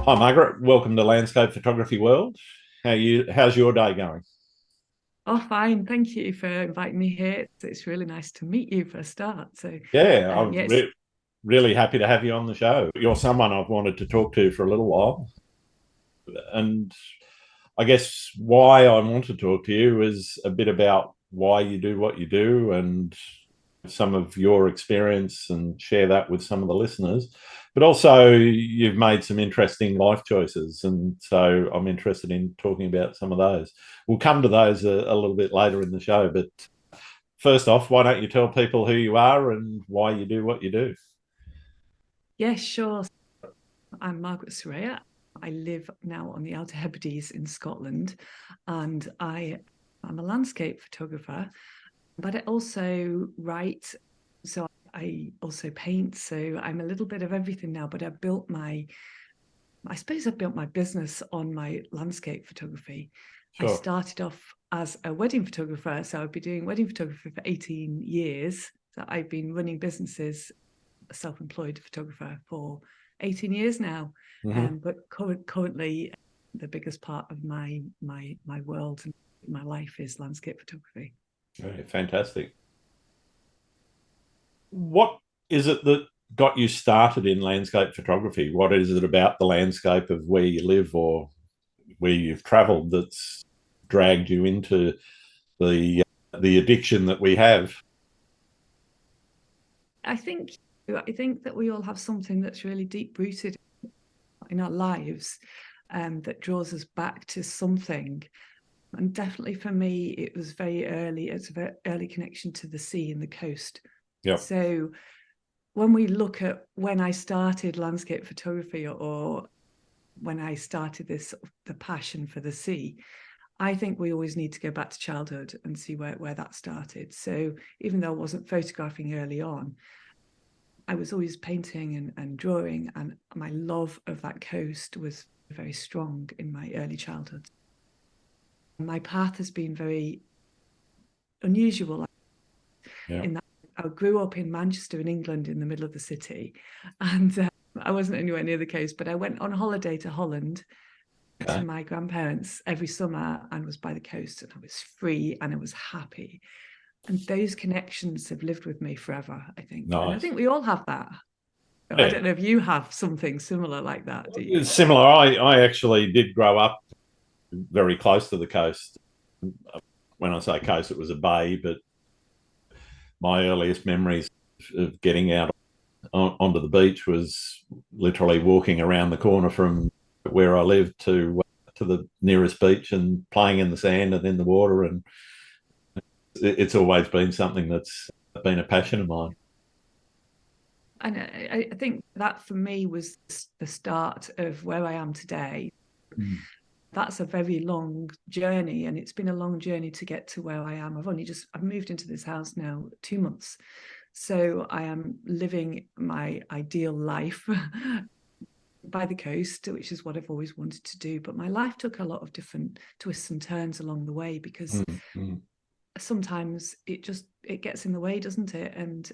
Hi, Margaret. Welcome to Landscape Photography World. How's your day going? Oh, fine. Thank you for inviting me here. It's really nice to meet you for a start. Yeah, I'm Yes, really happy to have you on the show. You're someone I've wanted to talk to for a little while. And I guess why I want to talk to you is a bit about why you do what you do and some of your experience and share that with some of the listeners. But also, you've made some interesting life choices. And so I'm interested in talking about some of those. We'll come to those a little bit later in the show. But first off, why don't you tell people who you are and why you do what you do? yes, sure. I'm Margaret Soraya. I live now on the Outer Hebrides in Scotland, and I'm a landscape photographer, but I also write. So I also paint. So I'm a little bit of everything now. But I suppose I built my business on my landscape photography. I Sure. started off as a wedding photographer. So I've been doing wedding photography for 18 years. So I've been running businesses, a self-employed photographer for 18 years now. Mm-hmm. But currently the biggest part of my world and my life is landscape photography. Okay, fantastic. What is it that got you started in landscape photography? What is it about the landscape of where you live or where you've travelled that's dragged you into the the addiction that we have? I think I think that we all have something that's really deep rooted in our lives, that draws us back to something. And definitely for me, it was very early. It's a very early connection to the sea and the coast. Yep. So when we look at when I started landscape photography, or when I started the passion for the sea, I think we always need to go back to childhood and see where that started. So even though I wasn't photographing early on, I was always painting and drawing, and my love of that coast was very strong in my early childhood. My path has been very unusual Yeah. in that I grew up in Manchester in England in the middle of the city, and I wasn't anywhere near the coast, but I went on holiday to Holland to Okay. my grandparents every summer and was by the coast, and I was free and I was happy. And those connections have lived with me forever, I think. And I Nice. think we all have that. I Yeah. don't know if you have something similar like that, do you? It's similar. I actually did grow up very close to the coast. When I say coast, it was a bay, but my earliest memories of getting out onto the beach was literally walking around the corner from where I lived to the nearest beach and playing in the sand and in the water. And it's always been something that's been a passion of mine. And I think that for me was the start of where I am today. Mm. That's a very long journey, and it's been a long journey to get to where I am. I've moved into this house now 2 months, so I am living my ideal life by the coast, which is what I've always wanted to do. But my life took a lot of different twists and turns along the way, because Mm, mm. sometimes it gets in the way, doesn't it? And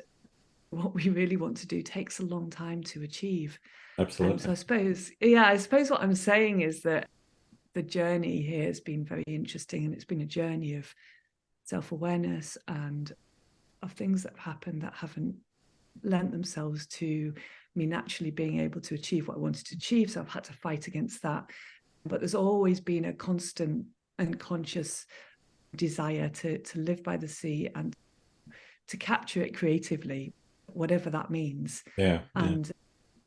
what we really want to do takes a long time to achieve. So Absolutely. I suppose what I'm saying is that the journey here has been very interesting, and it's been a journey of self-awareness and of things that have happened that haven't lent themselves to me naturally being able to achieve what I wanted to achieve. So I've had to fight against that. But there's always been a constant and conscious desire to live by the sea and to capture it creatively, whatever that means. Yeah, yeah. And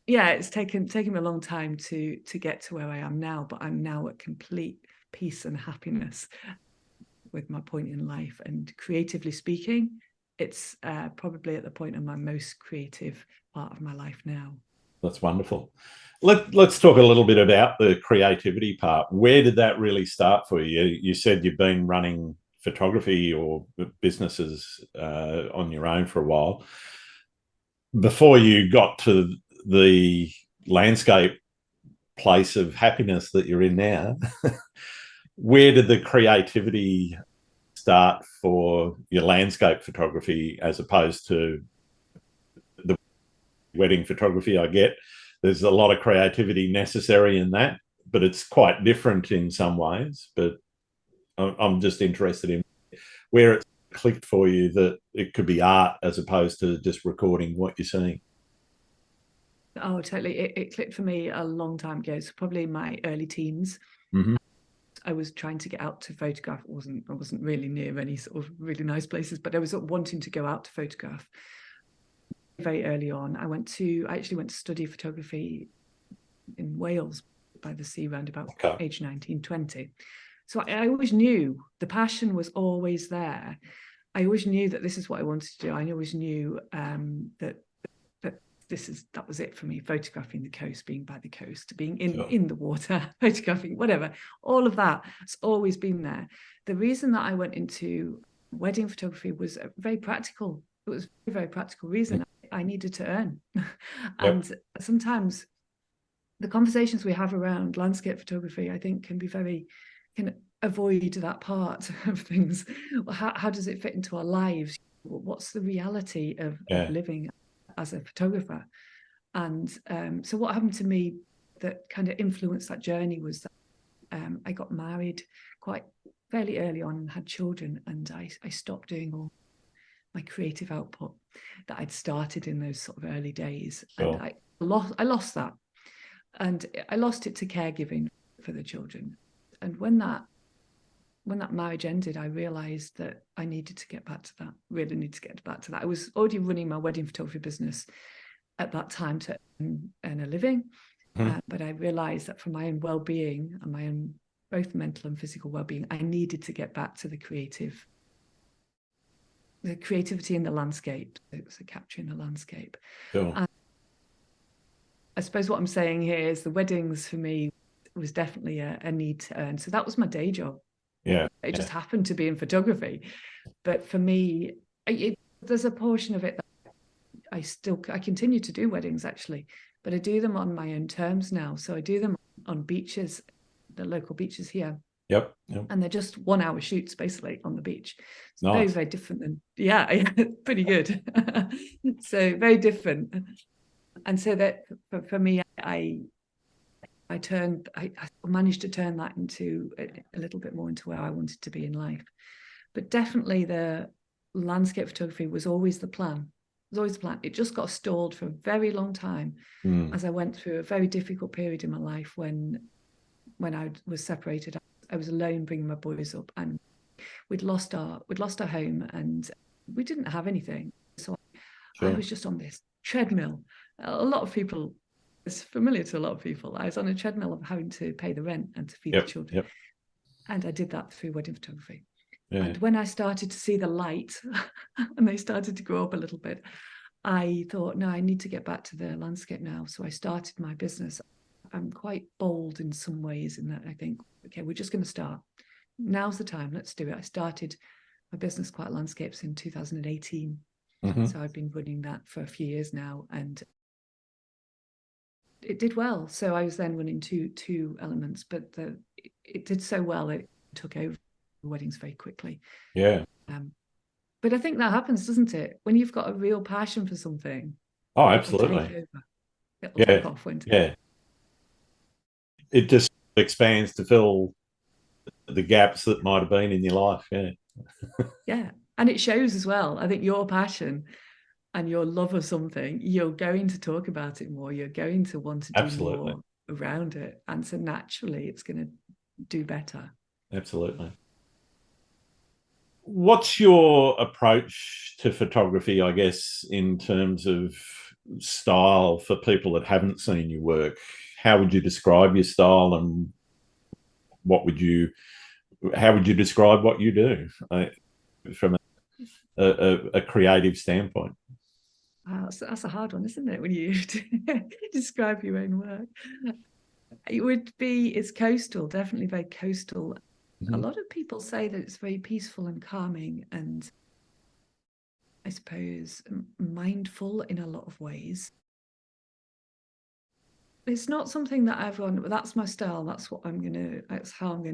yeah, it's taken me a long time to get to where I am now, but I'm now at complete peace and happiness with my point in life. And creatively speaking, it's probably at the point of my most creative part of my life now. That's wonderful. Let's talk a little bit about the creativity part. Where did that really start for you? You said you've been running photography or businesses on your own for a while. Before you got to the landscape place of happiness that you're in now, where did the creativity start for your landscape photography as opposed to the wedding photography I get? there's a lot of creativity necessary in that, but it's quite different in some ways. But I'm just interested in where it clicked for you that it could be art as opposed to just recording what you're seeing. Oh, totally. It clicked for me a long time ago. So probably in my early teens. Mm-hmm. I was trying to get out to photograph. I wasn't really near any sort of really nice places, but I was wanting to go out to photograph very early on. I actually went to study photography in Wales by the sea around about age 19, 20. So I always knew the passion was always there. I always knew that this is what I wanted to do. I always knew that that was it for me, photographing the coast, being by the coast, being in the water, photographing, whatever. All of that has always been there. The reason that I went into wedding photography was very practical. It was a very practical reason. I needed to earn. And sometimes the conversations we have around landscape photography, I think, can avoid that part of things. How does it fit into our lives? What's the reality of living as a photographer? And so what happened to me that kind of influenced that journey was that I got married quite fairly early on and had children, and I stopped doing all my creative output that I'd started in those sort of early days. And I lost that, and I lost it to caregiving for the children. And when that marriage ended, I realized that I needed to get back to that, really need to get back to that. I was already running my wedding photography business at that time to earn a living. But I realized that for my own well-being and my own both mental and physical well-being, I needed to get back to the creativity in the landscape, so capturing the landscape. And I suppose what I'm saying here is the weddings for me was definitely a need to earn. So that was my day job. It just happened to be in photography. But for me, there's a portion of it that I continue to do weddings, actually, but I do them on my own terms now. So I do them on beaches, the local beaches here. Yep. And they're just 1 hour shoots basically on the beach. It's nice. very, very different than, pretty good. So very different. And so that for me, I managed to turn that into a little bit more into where I wanted to be in life. But definitely the landscape photography was always the plan. It was always the plan. It just got stalled for a very long time as I went through a very difficult period in my life when I was separated. I was alone bringing my boys up, and we'd lost our home, and we didn't have anything. So I was just on this treadmill. A lot of people, it's familiar to a lot of people. I was on a treadmill of having to pay the rent and to feed the children. And I did that through wedding photography. And when I started to see the light and they started to grow up a little bit, I thought, no, I need to get back to the landscape now. So I started my business. I'm quite bold in some ways in that I think, okay, we're just going to start. Now's the time. Let's do it. I started my business, Quiet Landscapes, in 2018. So I've been running that for a few years now, and it did well. So I was then running two elements, but it did so well it took over weddings very quickly. But I think that happens, doesn't it? When you've got a real passion for something. Oh, absolutely. It'll take off, won't it? It just expands to fill the gaps that might have been in your life. And it shows as well. I think your passion and your love of something, you're going to talk about it more. You're going to want to do more around it, and so naturally it's going to do better. Absolutely. What's your approach to photography, I guess, in terms of style for people that haven't seen your work? How would you describe your style, and how would you describe what you do from a creative standpoint? That's a hard one, isn't it, when you describe your own work? It's coastal, definitely very coastal. A lot of people say that it's very peaceful and calming, and I suppose mindful in a lot of ways. It's not something that everyone, that's my style, that's how I'm going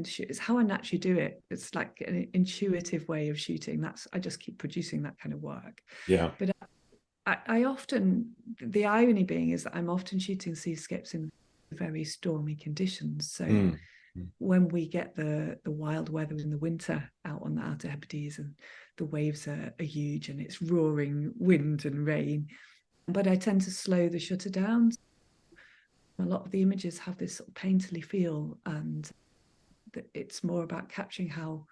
to shoot. It's how I naturally do it. It's like an intuitive way of shooting. I just keep producing that kind of work. Yeah. But I often, the irony being is that I'm often shooting seascapes in very stormy conditions. So when we get the wild weather in the winter out on the Outer Hebrides and the waves are huge and it's roaring wind and rain, but I tend to slow the shutter down. A lot of the images have this sort of painterly feel, and it's more about capturing how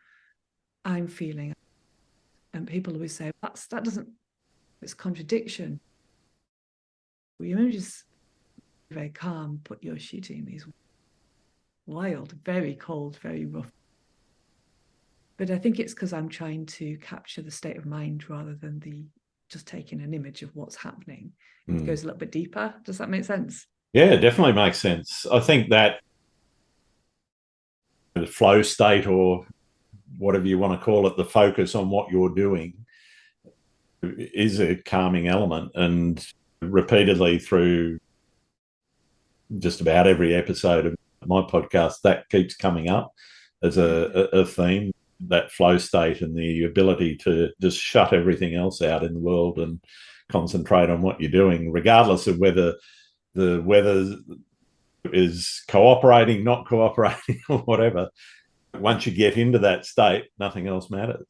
I'm feeling. And people always say, it's contradiction. Your image is very calm, but you're shooting these wild, very cold, very rough. But I think it's because I'm trying to capture the state of mind rather than just taking an image of what's happening. It goes a little bit deeper. Does that make sense? Yeah, it definitely makes sense. I think that the flow state, or whatever you want to call it, the focus on what you're doing, is a calming element. And repeatedly through just about every episode of my podcast, that keeps coming up as a theme, that flow state and the ability to just shut everything else out in the world and concentrate on what you're doing, regardless of whether the weather is cooperating, not cooperating, or whatever. Once you get into that state, nothing else matters.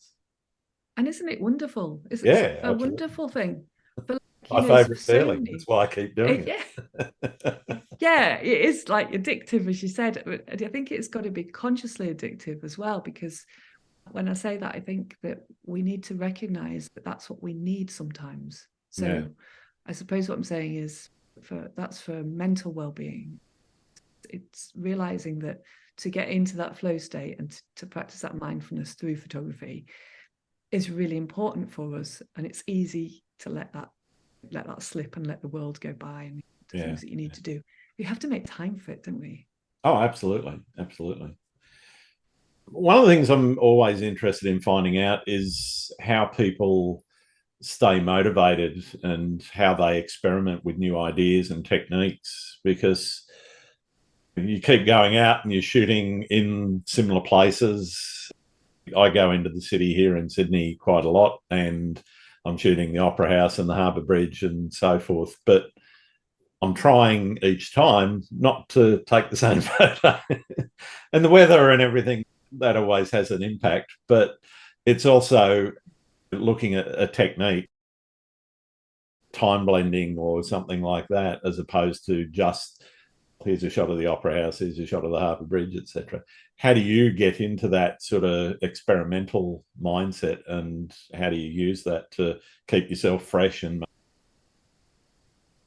And isn't it wonderful? It's a wonderful thing. But my favourite feeling. That's why I keep doing it. Yeah, it is like addictive, as you said. I think it's got to be consciously addictive as well, because when I say that, I think that we need to recognize that that's what we need sometimes. So I suppose what I'm saying is that's for mental well-being. It's realizing that to get into that flow state and to practice that mindfulness through photography is really important for us. And it's easy to let that slip and let the world go by and the things that you need to do. We have to make time for it, don't we? Oh, absolutely. Absolutely. One of the things I'm always interested in finding out is how people stay motivated and how they experiment with new ideas and techniques, because you keep going out and you're shooting in similar places. I go into the city here in Sydney quite a lot, and I'm shooting the Opera House and the Harbour Bridge and so forth. But I'm trying each time not to take the same photo. And the weather and everything, that always has an impact. But it's also looking at a technique, time blending or something like that, as opposed to just here's a shot of the Opera House, here's a shot of the Harbour Bridge, etc. How do you get into that sort of experimental mindset, and how do you use that to keep yourself fresh? And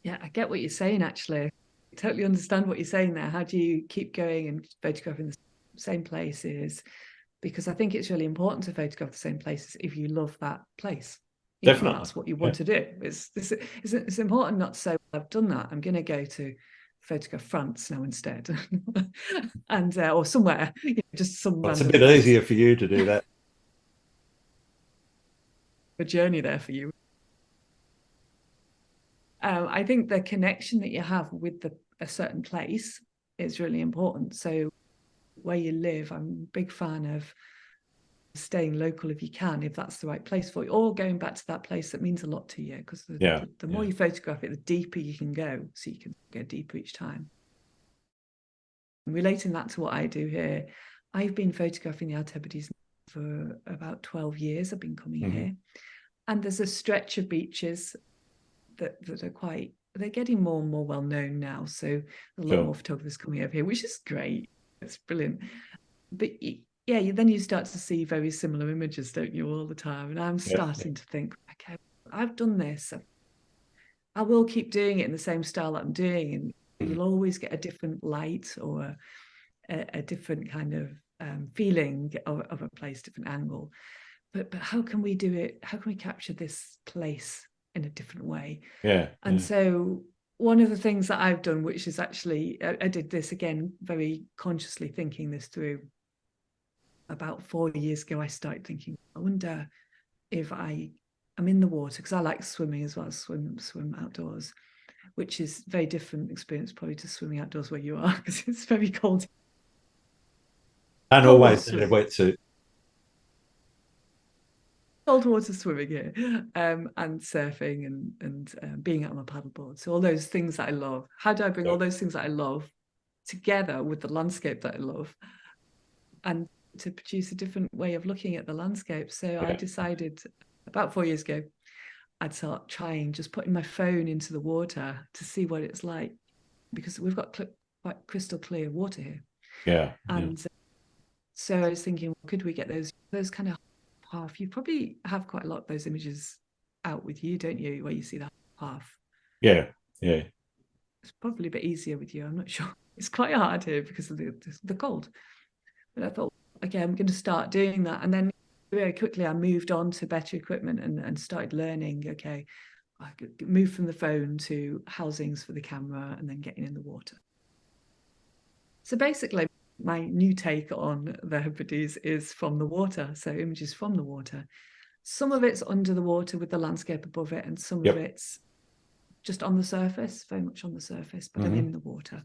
I get what you're saying, actually. I totally understand what you're saying there. How do you keep going and photographing the same places? Because I think it's really important to photograph the same places if you love that place. Definitely. That's what you want to do. It's important not to say, well, I've done that, I'm going to go to photograph France now instead. And or somewhere, just some it's a bit easier for you to do that. A journey there for you. I think the connection that you have with a certain place is really important. So where you live, I'm a big fan of staying local if you can, if that's the right place for you, or going back to that place that means a lot to you, because the more you photograph it, the deeper you can go, so you can go deeper each time. And relating that to what I do here, I've been photographing the Outer Hebrides for about 12 years. I've been coming here, and there's a stretch of beaches that are they're getting more and more well known now, so a lot more photographers coming over here, which is great. It's brilliant. But then you start to see very similar images, don't you, all the time? And I'm starting to think, okay, I've done this. I will keep doing it in the same style that I'm doing, and you'll always get a different light or a different kind of feeling of a place, different angle. But how can we do it? How can we capture this place in a different way? So one of the things that I've done, which is actually, I did this again, very consciously thinking this through. About 4 years ago, I started thinking, I wonder if I'm in the water, because I like swimming as well, swim outdoors, which is very different experience probably to swimming outdoors where you are, because it's very cold. And always in a wetsuit. cold water swimming here, and surfing and being out on a paddleboard. So all those things that I love. How do I bring all those things that I love together with the landscape that I love, and to produce a different way of looking at the landscape? So I decided about 4 years ago, I'd start trying just putting my phone into the water to see what it's like, because we've got quite crystal clear water here. Yeah. And so I was thinking, could we get those kind of half? You probably have quite a lot of those images out with you, don't you, where you see that half? Yeah. It's probably a bit easier with you. I'm not sure. It's quite hard here because of the cold. But I thought, okay, I'm going to start doing that. And then very quickly I moved on to better equipment and started learning, okay, I could move from the phone to housings for the camera and then getting in the water. So basically, my new take on the Hebrides is from the water. So images from the water. Some of it's under the water with the landscape above it, and some of it's just on the surface, very much on the surface, but I'm in the water.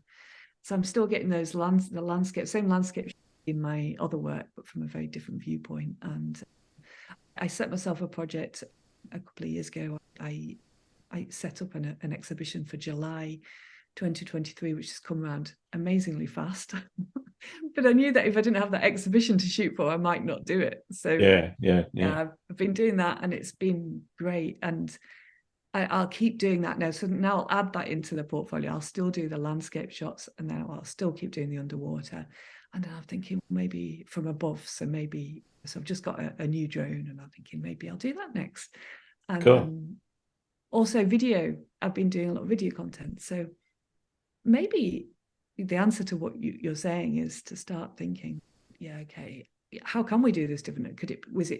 So I'm still getting the landscape, same landscape in my other work, but from a very different viewpoint. And I set myself a project a couple of years ago. I set up an exhibition for July 2023, which has come around amazingly fast. But I knew that if I didn't have that exhibition to shoot for, I might not do it. So yeah, I've been doing that, and it's been great. And I'll keep doing that now. So now I'll add that into the portfolio. I'll still do the landscape shots, and then I'll still keep doing the underwater. And then I'm thinking maybe from above. So I've just got a new drone, and I'm thinking maybe I'll do that next. And cool. Also video. I've been doing a lot of video content. So maybe the answer to what you're saying is to start thinking, yeah, okay, how can we do this differently?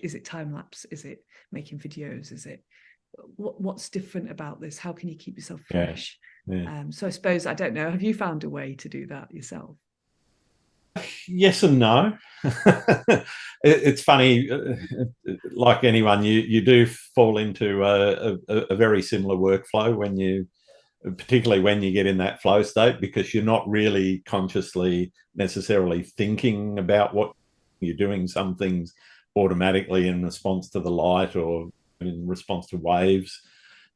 Is it time lapse? Is it making videos? Is it what's different about this? How can you keep yourself fresh? So I suppose, I don't know, have you found a way to do that yourself? Yes and no. It's funny, like anyone, you do fall into a very similar workflow particularly when you get in that flow state, because you're not really consciously necessarily thinking about what you're doing. Some things automatically in response to the light or in response to waves.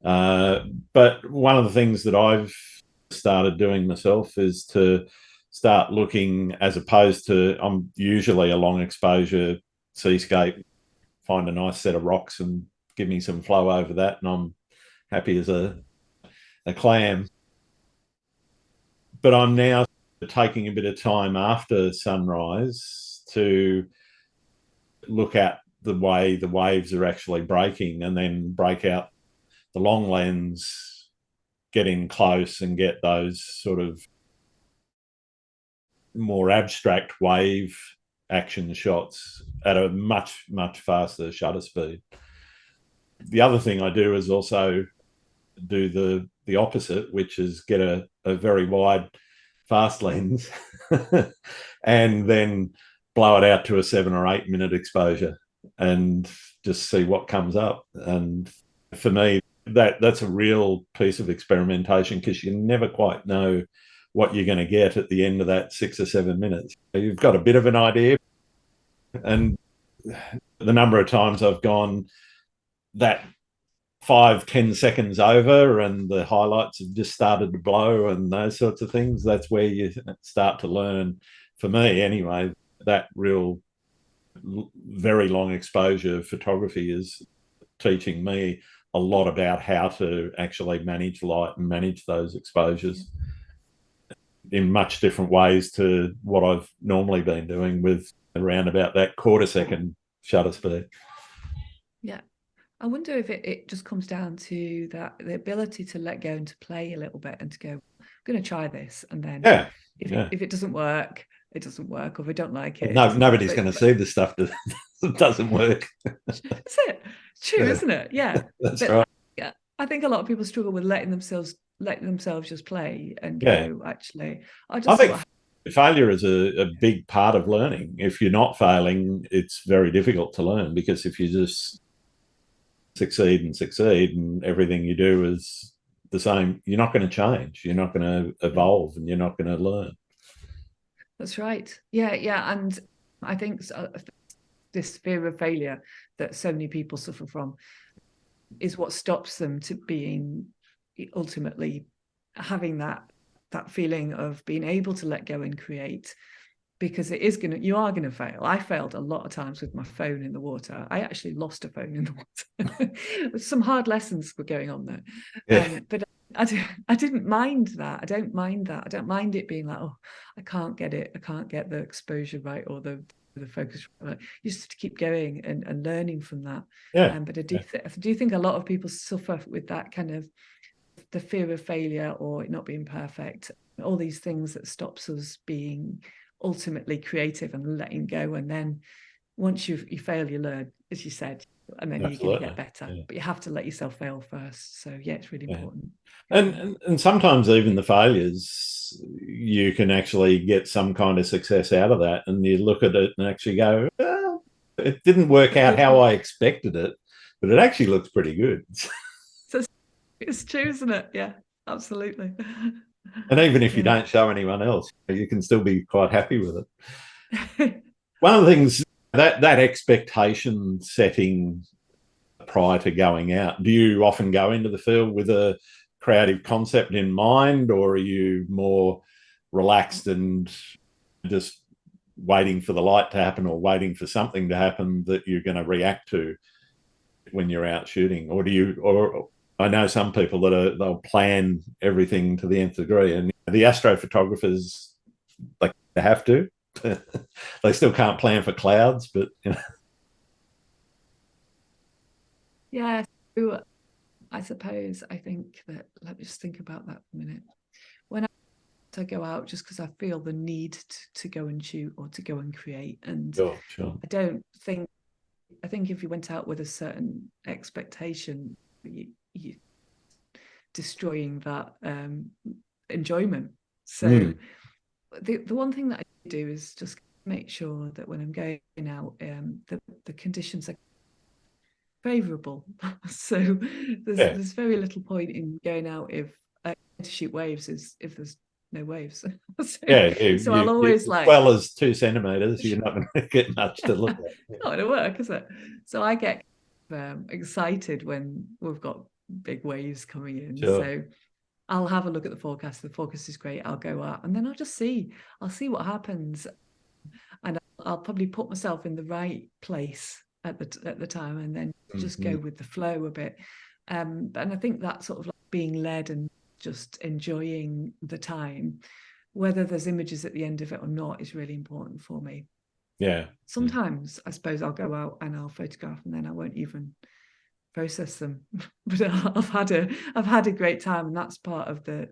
But one of the things that I've started doing myself is to start looking, as opposed to, I'm usually a long exposure seascape, find a nice set of rocks and give me some flow over that, and I'm happy as a clam. But I'm now taking a bit of time after sunrise to look at the way the waves are actually breaking, and then break out the long lens, get in close and get those sort of more abstract wave action shots at a much, much faster shutter speed. The other thing I do is also do the opposite, which is get a very wide fast lens and then blow it out to a 7 or 8 minute exposure and just see what comes up. And for me, that's a real piece of experimentation, because you never quite know what you're going to get at the end of that 6 or 7 minutes. You've got a bit of an idea, and the number of times I've gone that 5-10 seconds over and the highlights have just started to blow and those sorts of things, that's where you start to learn, for me anyway, that real very long exposure photography is teaching me a lot about how to actually manage light and manage those exposures in much different ways to what I've normally been doing with around about that quarter-second shutter speed. Yeah. I wonder if it just comes down to the ability to let go and to play a little bit and to go, I'm going to try this. And then if it doesn't work, it doesn't work. Or if I don't like it. No, nobody's going to see the stuff that doesn't work. That's it. True, isn't it? Yeah. That's right. Yeah. I think a lot of people struggle with letting themselves just play and go, actually, I think failure is a big part of learning. If you're not failing, it's very difficult to learn, because if you just succeed and everything you do is the same, you're not going to change, you're not going to evolve, and you're not going to learn. That's right. Yeah. And I think this fear of failure that so many people suffer from is what stops them to being ultimately having that feeling of being able to let go and create, because you are going to fail. I failed a lot of times with my phone in the water. I actually lost a phone in the water. Some hard lessons were going on there. Yeah. But I didn't mind that. I don't mind that. I don't mind it being like, oh, I can't get it. I can't get the exposure right or the focus right. You just have to keep going and learning from that. Yeah. But I do think a lot of people suffer with that kind of the fear of failure or it not being perfect, all these things that stops us being ultimately creative and letting go. And then once you fail, you learn, as you said, and then you're going to get better. But you have to let yourself fail first. So yeah, it's really important. And sometimes even the failures, you can actually get some kind of success out of that, and you look at it and actually go, well, it didn't work out how I expected it, but it actually looks pretty good. So it's true, isn't it? Yeah, absolutely. And even if you don't show anyone else, you can still be quite happy with it. One of the things that expectation setting prior to going out, do you often go into the field with a creative concept in mind, or are you more relaxed and just waiting for the light to happen or waiting for something to happen that you're going to react to when you're out shooting? Or do you, or I know some people that they'll plan everything to the nth degree, and the astrophotographers, like, they have to. They still can't plan for clouds, but you know. Yeah, so I suppose I think that, let me just think about that for a minute. When I go out, just because I feel the need to go and shoot or to go and create, and Sure. I think if you went out with a certain expectation, you destroying that enjoyment. So the one thing that I do is just make sure that when I'm going out, the conditions are favorable. So there's very little point in going out if to shoot waves if there's no waves. So I'll always as well as 2 centimeters, you're not going to get much to look at. It's not going to work, is it? So I get excited when we've got big waves coming in. Sure. So I'll have a look at the forecast. The forecast is great. I'll go out and then I'll see what happens, and I'll probably put myself in the right place at the time, and then just go with the flow a bit. And I think that sort of like being led and just enjoying the time, whether there's images at the end of it or not, is really important for me. Yeah. Sometimes I suppose I'll go out and I'll photograph and then I won't even process them. But I've had a great time, and that's part of the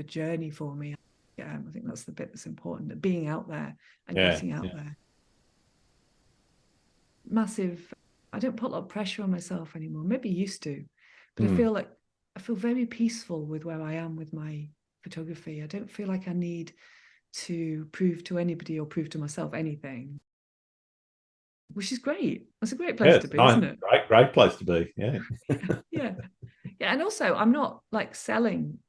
journey for me. I think that's the bit that's important, being out there and getting out there. Massive. I don't put a lot of pressure on myself anymore. Maybe used to, but I feel very peaceful with where I am with my photography. I don't feel like I need to prove to anybody or prove to myself anything, which is great. That's a great place to be, isn't it? Great place to be. Yeah. Yeah. And also, I'm not like selling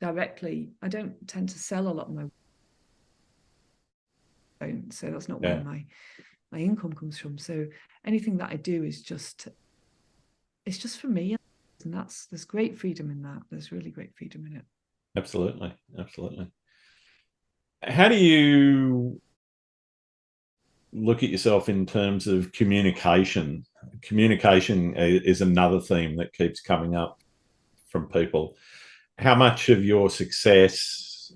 directly. I don't tend to sell a lot of my own, so that's not where my income comes from. So anything that I do is it's just for me, and there's great freedom in that. There's really great freedom in it. Absolutely. How do you look at yourself in terms of communication? Communication is another theme that keeps coming up from people. How much of your success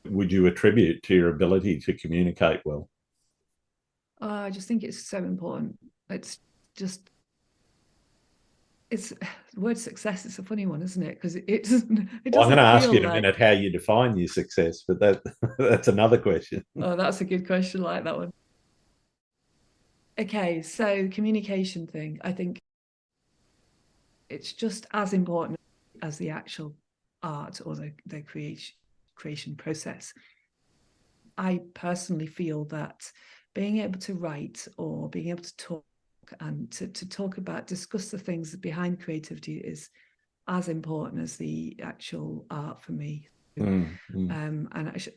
would you attribute to your ability to communicate well? I just think it's so important. The word success is a funny one, isn't it? Because it doesn't. Well, I'm going to ask you in a minute how you define your success, but that's another question. Oh, that's a good question. I like that one. Okay, so communication thing. I think it's just as important as the actual art or the creation process. I personally feel that being able to write or being able to talk and to talk about, discuss the things behind creativity is as important as the actual art for me. And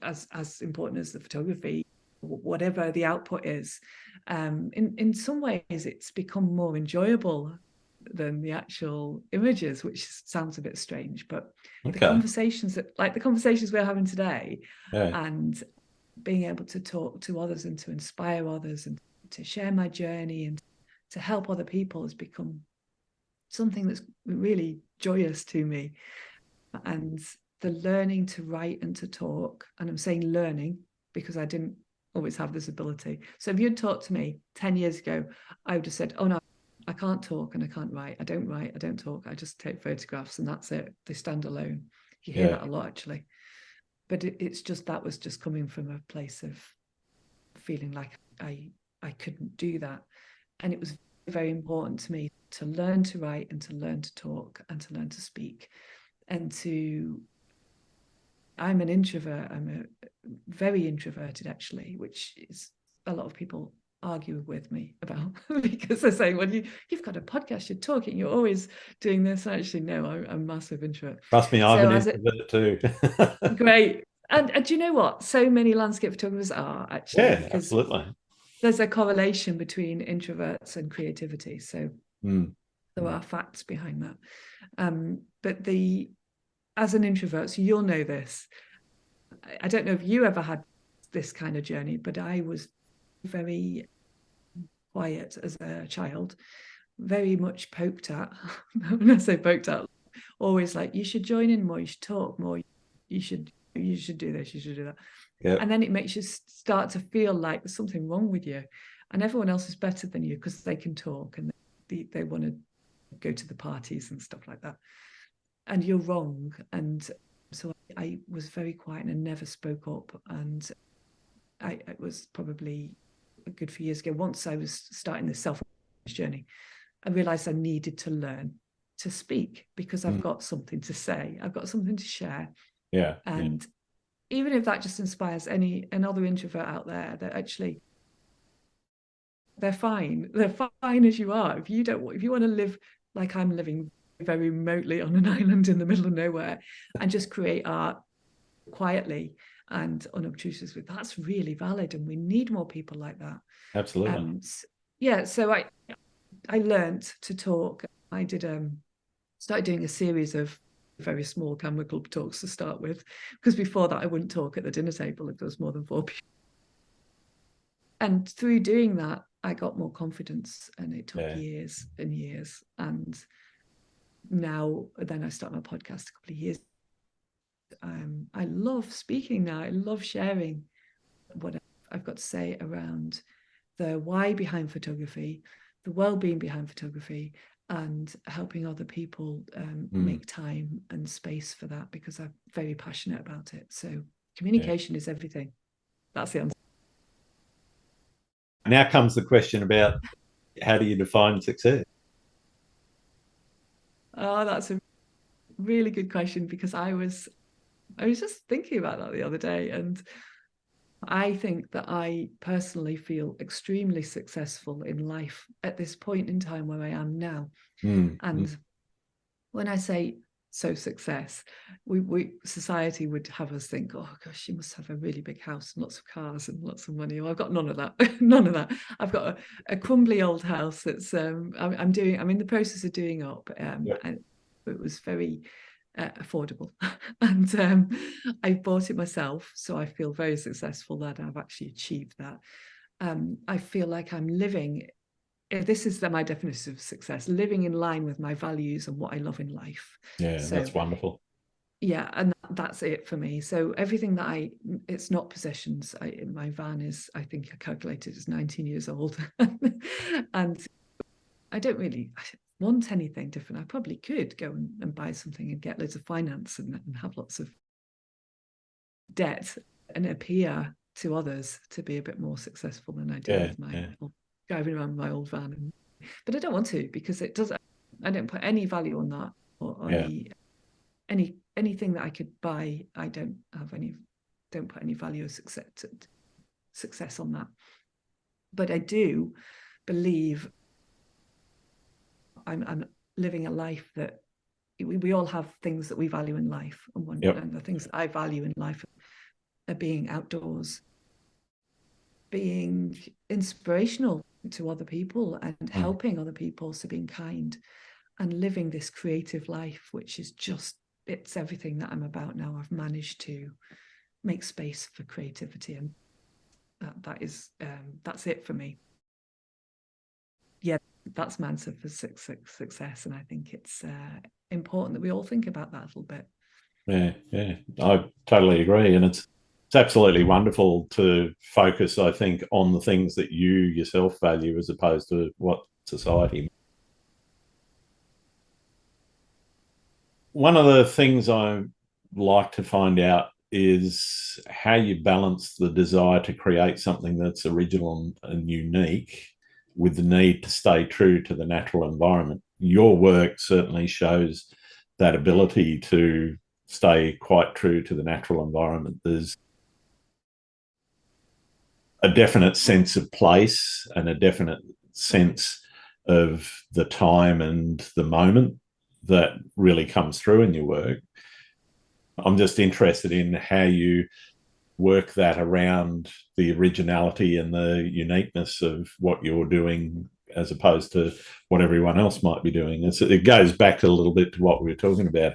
as important as the photography, whatever the output is. In some ways, it's become more enjoyable than the actual images, which sounds a bit strange, but the conversations we're having today, and being able to talk to others and to inspire others and to share my journey and to help other people has become something that's really joyous to me. And the learning to write and to talk, and I'm saying learning because I didn't always have this ability. So if you'd talked to me 10 years ago, I would have said, oh no, I can't talk and I can't write. I don't talk. I just take photographs and that's it. They stand alone. You hear that a lot, actually. But it's just, that was just coming from a place of feeling like I couldn't do that. And it was very important to me to learn to write and to learn to talk and to learn to speak. And I'm an introvert. I'm a very introverted, actually, which is a lot of people argue with me about because they're saying, well, you've got a podcast, you're talking, you're always doing this. Actually, no, I'm a massive introvert. Trust me, I'm an introvert too. Great. And do you know what? So many landscape photographers are, actually. Yeah, absolutely. There's a correlation between introverts and creativity. So there are facts behind that. But as an introvert, so you'll know this. I don't know if you ever had this kind of journey, but I was very quiet as a child, very much poked at. When I say poked at, always like, you should join in more, you should talk more, you should do this, you should do that. Yep. And then it makes you start to feel like there's something wrong with you, and everyone else is better than you because they can talk and they want to go to the parties and stuff like that, and you're wrong. And so I was very quiet and I never spoke up. And it was probably a good few years ago, once I was starting this self journey, I realized I needed to learn to speak because I've got something to say, I've got something to share. And even if that just inspires another introvert out there, that actually they're fine as you are. If you want to live like I'm living, very remotely on an island in the middle of nowhere, and just create art quietly and unobtrusively, that's really valid, and we need more people like that. Absolutely. So I learned to talk. I did started doing a series of very small camera club talks to start with, because before that I wouldn't talk at the dinner table if there was more than 4 people. And through doing that, I got more confidence, and it took years and years. And now, then I started my podcast a couple of years. I love speaking now. I love sharing what I've got to say around the why behind photography, the well-being behind photography, and helping other people make time and space for that, because I'm very passionate about it. So communication is everything. That's the answer. Now comes the question about, how do you define success? Oh, that's a really good question, because I was just thinking about that the other day, and I think that I personally feel extremely successful in life at this point in time where I am now. And when I say success, we society would have us think, oh gosh, you must have a really big house and lots of cars and lots of money. Well, I've got none of that. None of that. I've got a crumbly old house that's I'm in the process of doing up, and it was very affordable, and I bought it myself, so I feel very successful that I've actually achieved that. I feel like I'm living, this is my definition of success, living in line with my values and what I love in life. So that's wonderful. And that's it for me. So everything that it's not possessions. My van is, I think I calculated, is 19 years old. And I don't really want anything different. I probably could go and buy something and get loads of finance and have lots of debt and appear to others to be a bit more successful than I do with my driving around my old van. But I don't want to, because it does. I don't put any value on that, or anything that I could buy. I don't put any value of success on that. But I do believe I'm living a life that we all have things that we value in life, and the things that I value in life are being outdoors, being inspirational to other people and helping other people, so being kind and living this creative life, which is just, it's everything that I'm about now. I've managed to make space for creativity, and that's it for me. Yeah, that's my answer for success, and I think it's important that we all think about that a little bit. Yeah, I totally agree, and it's absolutely wonderful to focus, I think, on the things that you yourself value as opposed to what society. One of the things I like to find out is how you balance the desire to create something that's original and unique with the need to stay true to the natural environment. Your work certainly shows that ability to stay quite true to the natural environment. There's a definite sense of place and a definite sense of the time and the moment that really comes through in your work. I'm just interested in how you work that around the originality and the uniqueness of what you're doing as opposed to what everyone else might be doing. It goes back a little bit to what we were talking about.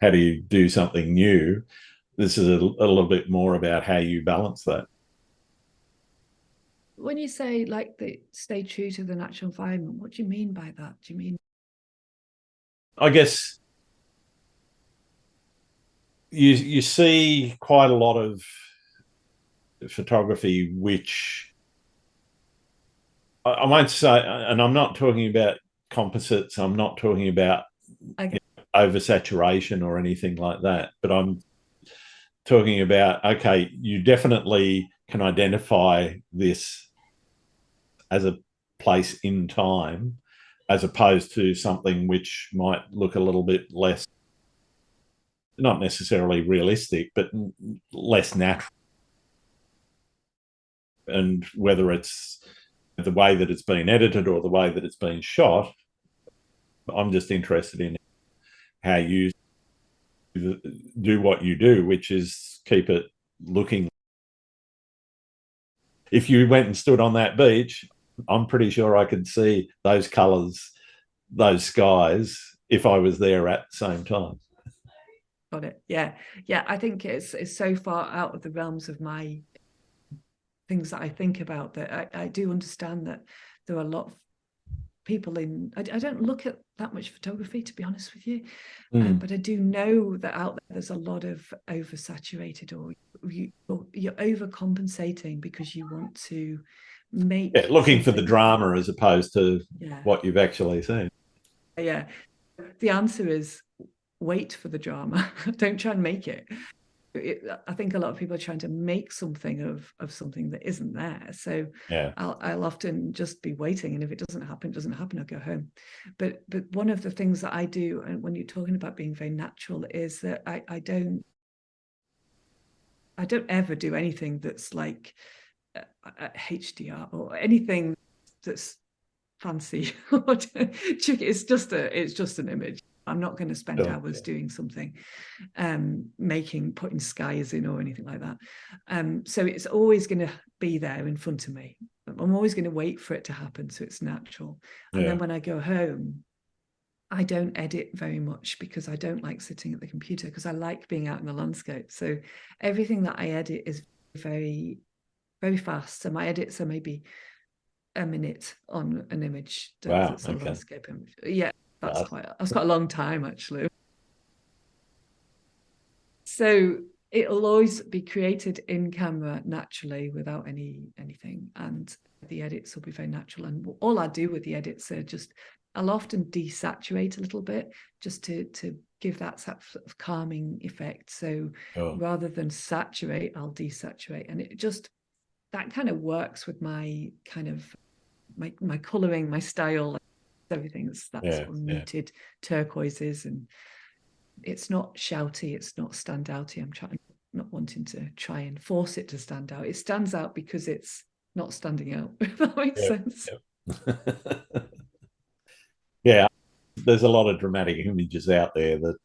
How do you do something new? This is a little bit more about how you balance that. When you say like stay true to the natural environment, what do you mean by that? Do you mean? I guess you see quite a lot of photography which I won't say, and I'm not talking about composites, I'm not talking about oversaturation or anything like that, but I'm talking about, okay, you definitely can identify this as a place in time as opposed to something which might look a little bit less, not necessarily realistic, but less natural. And whether it's the way that it's been edited or the way that it's been shot, I'm just interested in how you do what you do, which is keep it looking. If you went and stood on that beach, I'm pretty sure I could see those colours, those skies, if I was there at the same time. Got it. Yeah. I think it's so far out of the realms of my things that I think about that I do understand that there are a lot of people in. I don't look at that much photography, to be honest with you, but I do know that out there there's a lot of oversaturated, or you're overcompensating because you want to make looking for the drama as opposed to what you've actually seen. Yeah, the answer is wait for the drama. Don't try and make it. I think a lot of people are trying to make something of something that isn't there. So I'll often just be waiting, and if it doesn't happen, it doesn't happen. I'll go home. But one of the things that I do, and when you're talking about being very natural, is that I don't ever do anything that's like HDR or anything that's fancy. It's just an image. I'm not going to spend hours doing something, putting skies in or anything like that. So it's always going to be there in front of me. I'm always going to wait for it to happen, so it's natural. And then when I go home, I don't edit very much because I don't like sitting at the computer, because I like being out in the landscape. So everything that I edit is very, very fast. So my edits are maybe a minute on an image. That's a landscape image. Yeah, that's quite a long time actually. So it'll always be created in camera naturally without anything, and the edits will be very natural. And all I do with the edits are I'll often desaturate a little bit just to give that sort of calming effect. So rather than saturate, I'll desaturate, and it just that kind of works with my kind of my coloring, my style, everything's sort of muted turquoises, and it's not shouty, it's not standouty. I'm not wanting to try and force it to stand out. It stands out because it's not standing out, if that makes sense. There's a lot of dramatic images out there that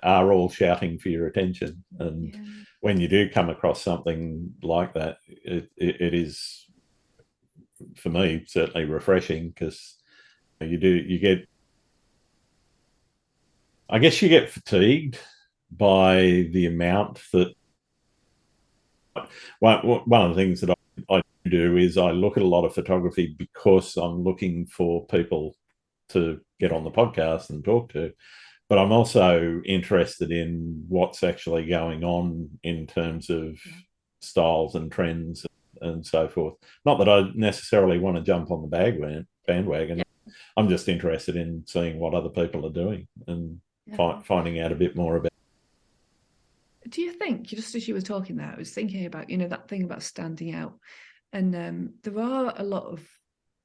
are all shouting for your attention, and when you do come across something like that, it is, for me, certainly refreshing, because you get, I guess you get fatigued by the amount that one of the things that I do is I look at a lot of photography because I'm looking for people to get on the podcast and talk to. But I'm also interested in what's actually going on in terms of styles and trends and so forth. Not that I necessarily want to jump on the bandwagon. Yeah. I'm just interested in seeing what other people are doing and finding out a bit more about. Do you think, just as you were talking there, I was thinking about, you know, that thing about standing out. And there are a lot of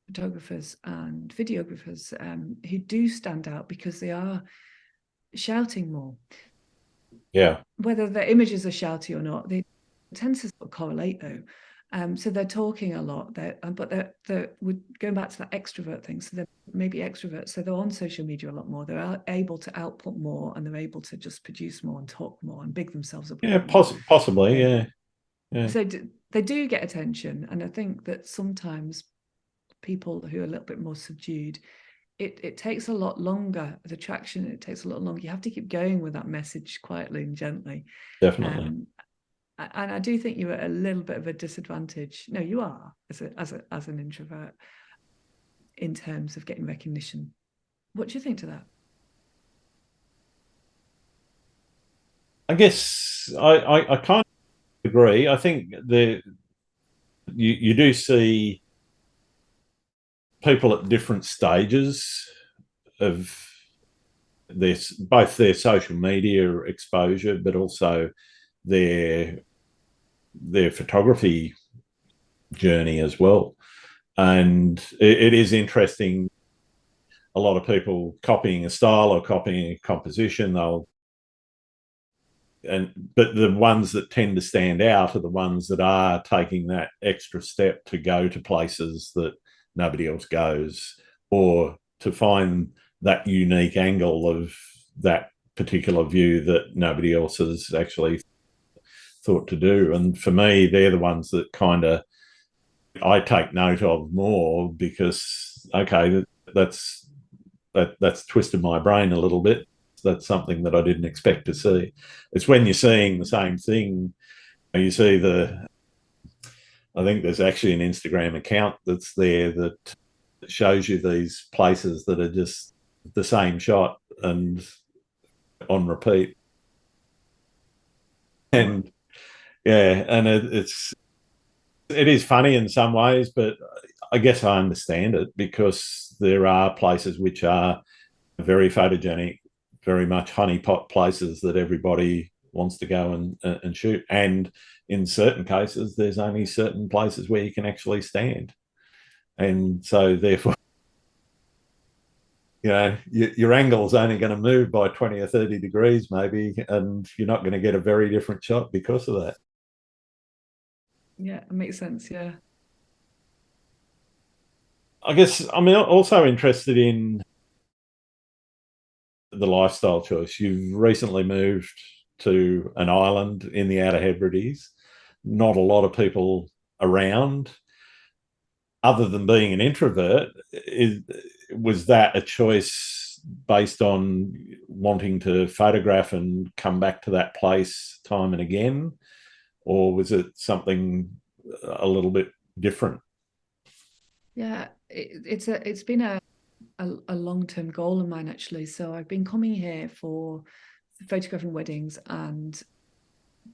photographers and videographers who do stand out because they are shouting more. Yeah. Whether the images are shouty or not, they tend to sort of correlate though. So they're talking a lot, but they're going back to that extrovert thing. So they're maybe extroverts. So they're on social media a lot more. They're able to output more, and they're able to just produce more and talk more and big themselves up. Yeah, possibly. Yeah. So they do get attention. And I think that sometimes people who are a little bit more subdued, it takes a lot longer. The traction, it takes a lot longer. You have to keep going with that message quietly and gently. Definitely. And I do think you're at a little bit of a disadvantage. No, you are as an introvert in terms of getting recognition. What do you think to that? I guess I kind of agree. I think you do see people at different stages of both their social media exposure, but also their photography journey as well. And it is interesting. A lot of people copying a style or copying a composition, but the ones that tend to stand out are the ones that are taking that extra step to go to places that nobody else goes, or to find that unique angle of that particular view that nobody else has actually thought to do. And for me, they're the ones that kind of I take note of more, because okay, that's twisted my brain a little bit. That's something that I didn't expect to see. It's when you're seeing the same thing, you see I think there's actually an Instagram account that's there that shows you these places that are just the same shot and on repeat. And yeah, and it is funny in some ways, but I guess I understand it, because there are places which are very photogenic, very much honeypot places that everybody wants to go and shoot. And in certain cases, there's only certain places where you can actually stand. And so therefore, you know, your angle's only going to move by 20 or 30 degrees maybe, and you're not going to get a very different shot because of that. Yeah, it makes sense. Yeah. I guess I'm also interested in the lifestyle choice. You've recently moved to an island in the Outer Hebrides. Not a lot of people around. Other than being an introvert, was that a choice based on wanting to photograph and come back to that place time and again? Or was it something a little bit different? Yeah, it's been a long-term goal of mine, actually. So I've been coming here for photographing weddings and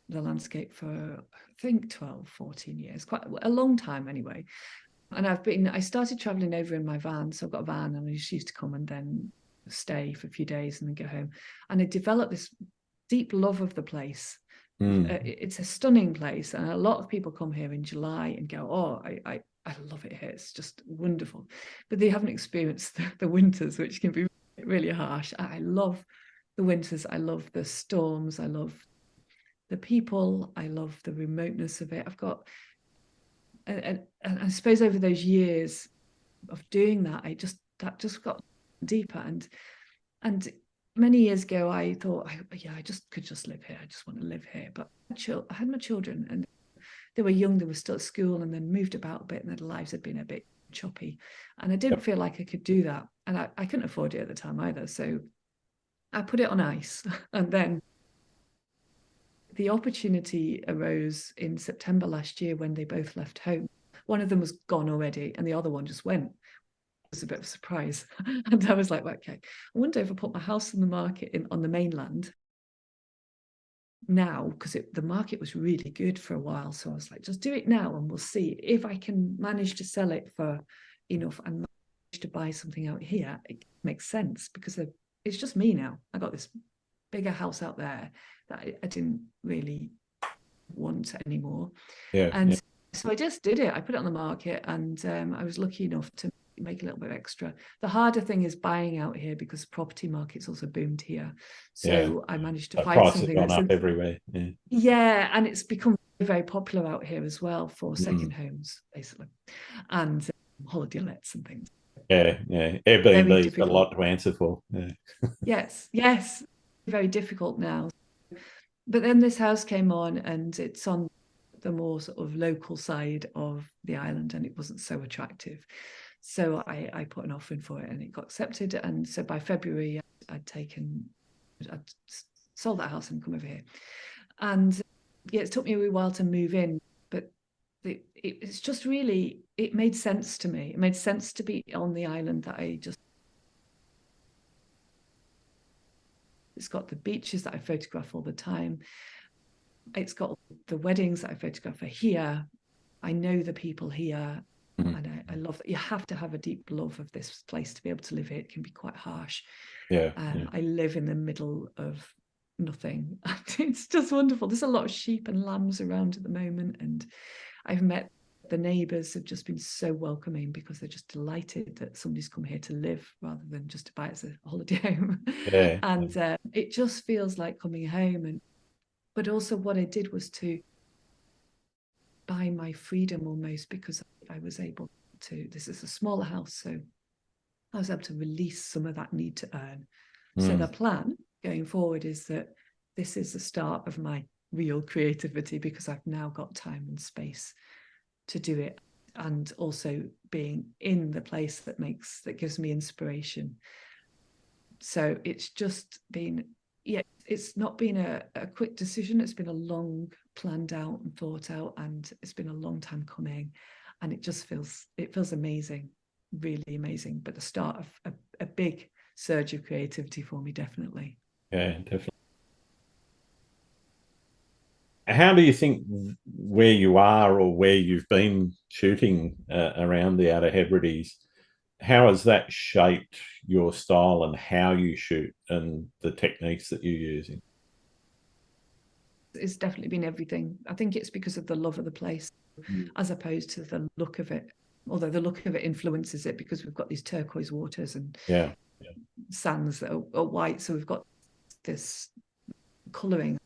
the landscape for, I think, 12, 14 years, quite a long time anyway. And I started traveling over in my van. So I've got a van, and I just used to come and then stay for a few days and then go home. And I developed this deep love of the place. It's a stunning place, and a lot of people come here in July and go, oh, I love it here. It's just wonderful. But they haven't experienced the winters, which can be really harsh. I love the winters. I love the storms. I love the people. I love the remoteness of it. I've got, and I suppose over those years of doing that, that just got deeper. And many years ago, I thought, I just could just live here. I just want to live here. But I had my children, and they were young. They were still at school, and then moved about a bit, and their lives had been a bit choppy. And I didn't feel like I could do that. And I couldn't afford it at the time either. So I put it on ice. And then the opportunity arose in September last year when they both left home. One of them was gone already, and the other one just went. It was a bit of a surprise. And I was like, well, okay, I wonder if I put my house on the market on the mainland now, because the market was really good for a while. So I was like, just do it now, and we'll see if I can manage to sell it for enough and manage to buy something out here. It makes sense because it's just me now. I got this bigger house out there that I didn't really want anymore. And so I just did it. I put it on the market, and I was lucky enough to make a little bit extra. The harder thing is buying out here because property market's also boomed here. So I managed to find something that's up everywhere. And it's become very popular out here as well for second homes, basically, and holiday lets and things. Airbnb's got a lot to answer for. Yes, very difficult now. But then this house came on, and it's on the more sort of local side of the island, and it wasn't so attractive. So I put an offer in for it, and it got accepted. And so by February, I'd sold that house and come over here. And it took me a wee while to move in, but it's just really, it made sense to me. It made sense to be on the island that it's got the beaches that I photograph all the time. It's got the weddings that I photograph are here. I know the people here. And I love that. You have to have a deep love of this place to be able to live here. It can be quite harsh. I live in the middle of nothing. It's just wonderful. There's a lot of sheep and lambs around at the moment, and I've met the neighbours have just been so welcoming because they're just delighted that somebody's come here to live rather than just to buy it as a holiday home. It just feels like coming home. But also what I did was to buy my freedom almost, because I was able to, this is a smaller house, so I was able to release some of that need to earn. So the plan going forward is that this is the start of my real creativity, because I've now got time and space to do it, and also being in the place that gives me inspiration. So it's just been, it's not been a quick decision. It's been a long planned out and thought out, and it's been a long time coming, and it feels amazing, really amazing. But the start of a big surge of creativity for me, definitely. Definitely. How do you think where you are or where you've been shooting around the Outer Hebrides, how has that shaped your style and how you shoot and the techniques that you're using? It's definitely been everything. I think it's because of the love of the place as opposed to the look of it, although the look of it influences it because we've got these turquoise waters and sands that are white. So we've got this colouring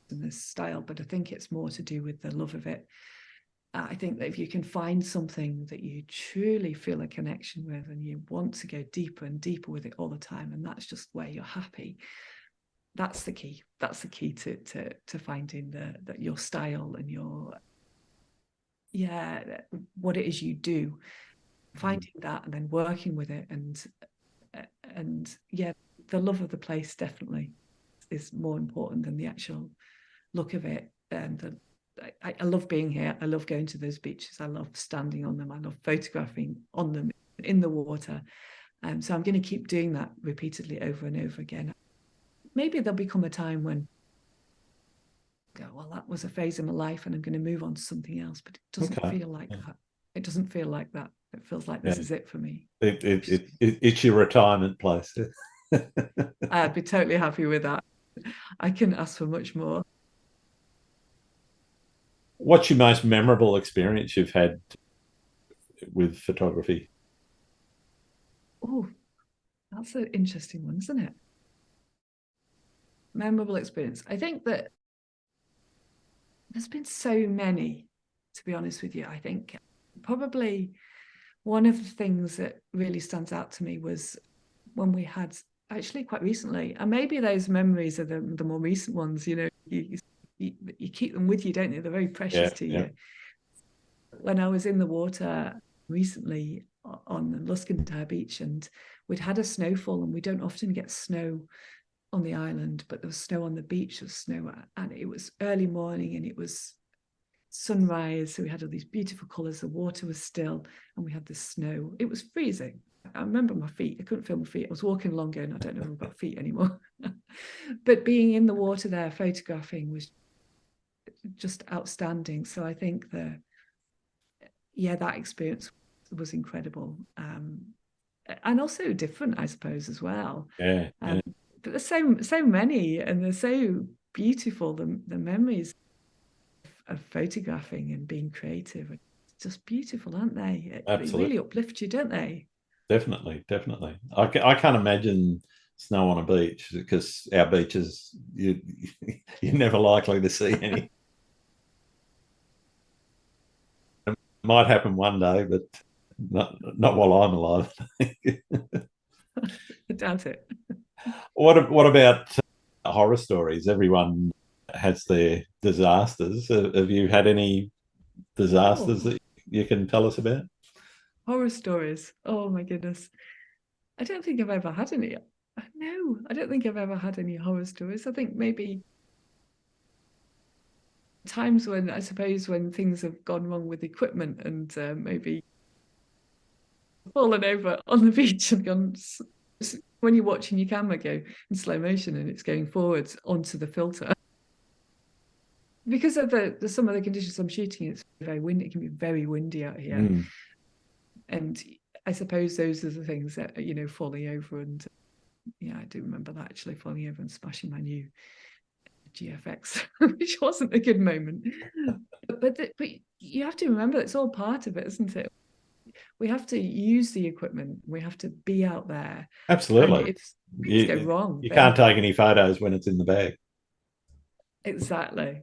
and this style, but I think it's more to do with the love of it. I think that if you can find something that you truly feel a connection with and you want to go deeper and deeper with it all the time, and that's just where you're happy, that's the key. That's the key to finding your style and your what it is you do, finding that and then working with it, and the love of the place definitely is more important than the actual look of it. And I love being here. I love going to those beaches. I love standing on them. I love photographing on them in the water. So I'm going to keep doing that repeatedly over and over again. Maybe there'll become a time when I go, well, that was a phase in my life and I'm going to move on to something else. But it doesn't feel like that. It doesn't feel like that. It feels like this is it for me. It's your retirement place. I'd be totally happy with that. I couldn't ask for much more. What's your most memorable experience you've had with photography? Oh, that's an interesting one, isn't it? Memorable experience. I think that there's been so many, to be honest with you. I think probably one of the things that really stands out to me was when we had actually quite recently, and maybe those memories are the more recent ones. You know, you keep them with you, don't you? They're very precious to you. When I was in the water recently on the Luskentyre beach, and we'd had a snowfall, and we don't often get snow on the island, but there was snow on the beach. There was snow, and it was early morning, and it was sunrise, so we had all these beautiful colors. The water was still, and we had the snow. It was freezing. I remember my feet. I couldn't feel my feet. I was walking along going, I don't know if I've got feet anymore. But being in the water there photographing was just outstanding. So I think that experience was incredible, and also different, I suppose, as well. But there's so many, and they're so beautiful. The memories of photographing and being creative are just beautiful, aren't they? Absolutely. They really uplift you, don't they? Definitely. I can't imagine snow on a beach, because our beaches, you're never likely to see any. It might happen one day, but not while I'm alive. I doubt it. What about horror stories? Everyone has their disasters. Have you had any disasters that you can tell us about? Horror stories. Oh my goodness. I don't think I've ever had any. No, I don't think I've ever had any horror stories. I think maybe times when, I suppose, when things have gone wrong with equipment, and maybe fallen over on the beach and gone, when you're watching your camera go in slow motion and it's going forwards onto the filter. Because of some of the conditions I'm shooting, it's very windy. It can be very windy out here. And I suppose those are the things that, falling over. And I do remember that, actually, falling over and smashing my new GFX, which wasn't a good moment. But you have to remember, it's all part of it, isn't it? We have to use the equipment. We have to be out there. Absolutely. And if things go wrong, you can't take any photos when it's in the bag. Exactly.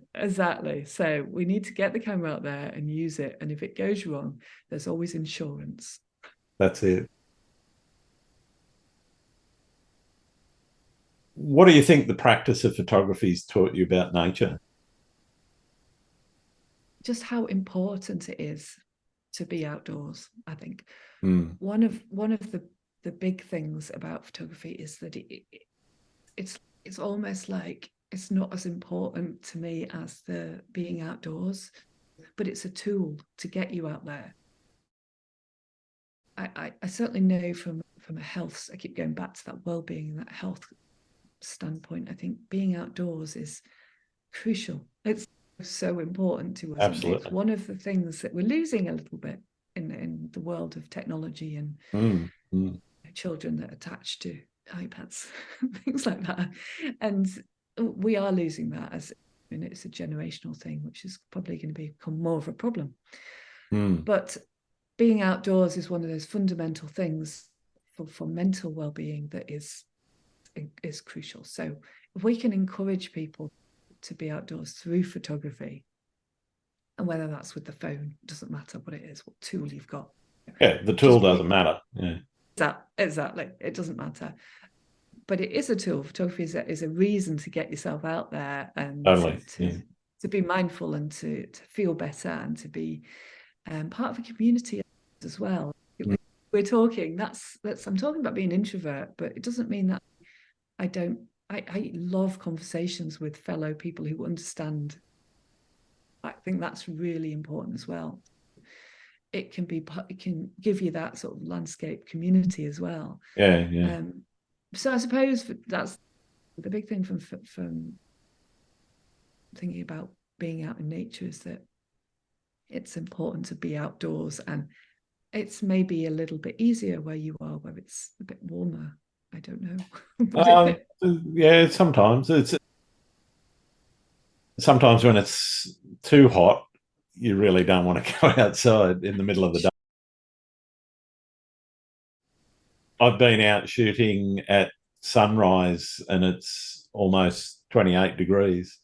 So we need to get the camera out there and use it. And if it goes wrong, there's always insurance. That's it. What do you think the practice of photography has taught you about nature? Just how important it is to be outdoors, I think. One of the big things about photography is that it's almost like it's not as important to me as the being outdoors, but it's a tool to get you out there. I certainly know from a health, I keep going back to that well-being and that health standpoint, I think being outdoors is crucial. It's so important to us. Absolutely. It's one of the things that we're losing a little bit in the world of technology and children that are attached to iPads, things like that. And we are losing that, it's a generational thing, which is probably going to become more of a problem. But being outdoors is one of those fundamental things for mental well-being that is crucial. So if we can encourage people to be outdoors through photography, and whether that's with the phone, doesn't matter what it is, what tool you've got. Yeah, the tool doesn't matter. Yeah. Exactly. It doesn't matter. But it is a tool. Photography is a reason to get yourself out there and to be mindful and to feel better and to be part of a community as well. We're talking, I'm talking about being an introvert, but it doesn't mean that I love conversations with fellow people who understand. I think that's really important as well. It can give you that sort of landscape community as well. Yeah. So I suppose that's the big thing from thinking about being out in nature, is that it's important to be outdoors, and it's maybe a little bit easier where you are, where it's a bit warmer. I don't know. Yeah, sometimes when it's too hot, you really don't want to go outside in the middle of the day. I've been out shooting at sunrise and it's almost 28 degrees,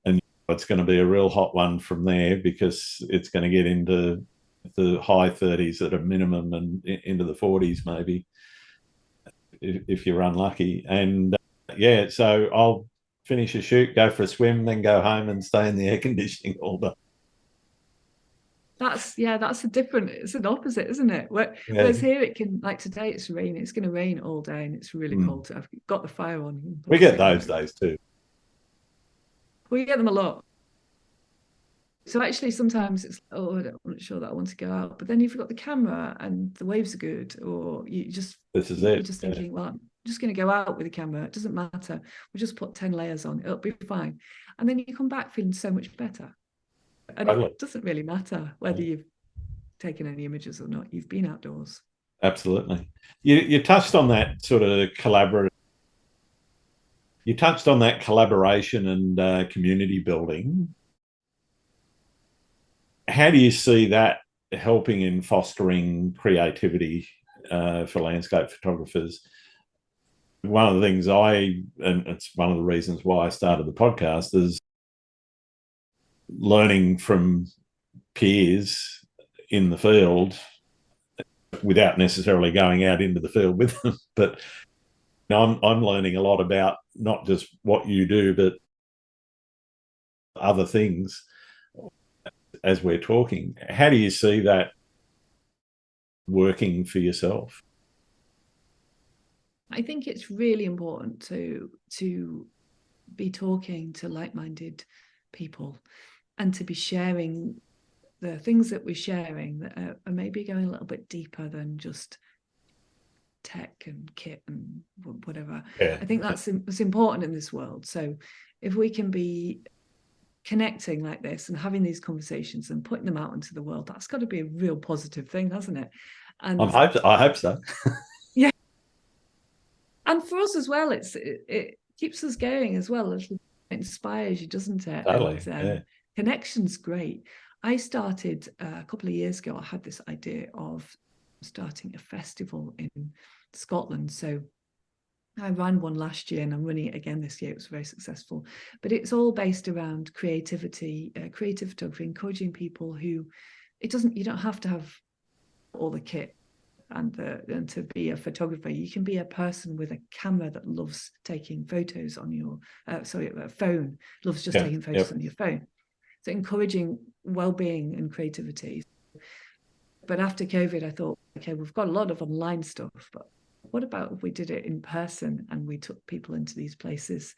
and it's going to be a real hot one from there, because it's going to get into the high 30s at a minimum and into the 40s maybe. if you're unlucky. And yeah, so I'll finish a shoot, go for a swim, then go home and stay in the air conditioning all day. That's a different, it's an opposite, isn't it? Whereas here it can, like today it's raining, it's going to rain all day and it's really cold. I've got the fire on. We get those days too. We get them a lot. So actually sometimes it's, oh, I'm not sure that I want to go out. But then you've got the camera and the waves are good, or you're just thinking, well, I'm just going to go out with the camera. It doesn't matter. We'll just put 10 layers on. It'll be fine. And then you come back feeling so much better. And it doesn't really matter whether you've taken any images or not. You've been outdoors. Absolutely. You touched on that sort of collaborative. You touched on that collaboration and community building. How do you see that helping in fostering creativity for landscape photographers? One of the things and it's one of the reasons why I started the podcast, is learning from peers in the field without necessarily going out into the field with them. But I'm learning a lot about not just what you do, but other things as we're talking. How do you see that working for yourself? I think it's really important to be talking to like-minded people and to be sharing the things that we're sharing that are maybe going a little bit deeper than just tech and kit and whatever. I think that's important in this world. So if we can be connecting like this and having these conversations and putting them out into the world, that's got to be a real positive thing, hasn't it? And I hope so. Yeah. And for us as well, it keeps us going as well. It inspires you, doesn't it? Totally. And, connection's great. I started a couple of years ago, I had this idea of starting a festival in Scotland. So I ran one last year and I'm running it again this year. It was very successful. But it's all based around creativity, creative photography, encouraging people who, you don't have to have all the kit and to be a photographer. You can be a person with a camera that loves taking photos on your, a phone, loves just taking photos on your phone. So encouraging well-being and creativity. But after COVID, I thought, okay, we've got a lot of online stuff, but what about if we did it in person and we took people into these places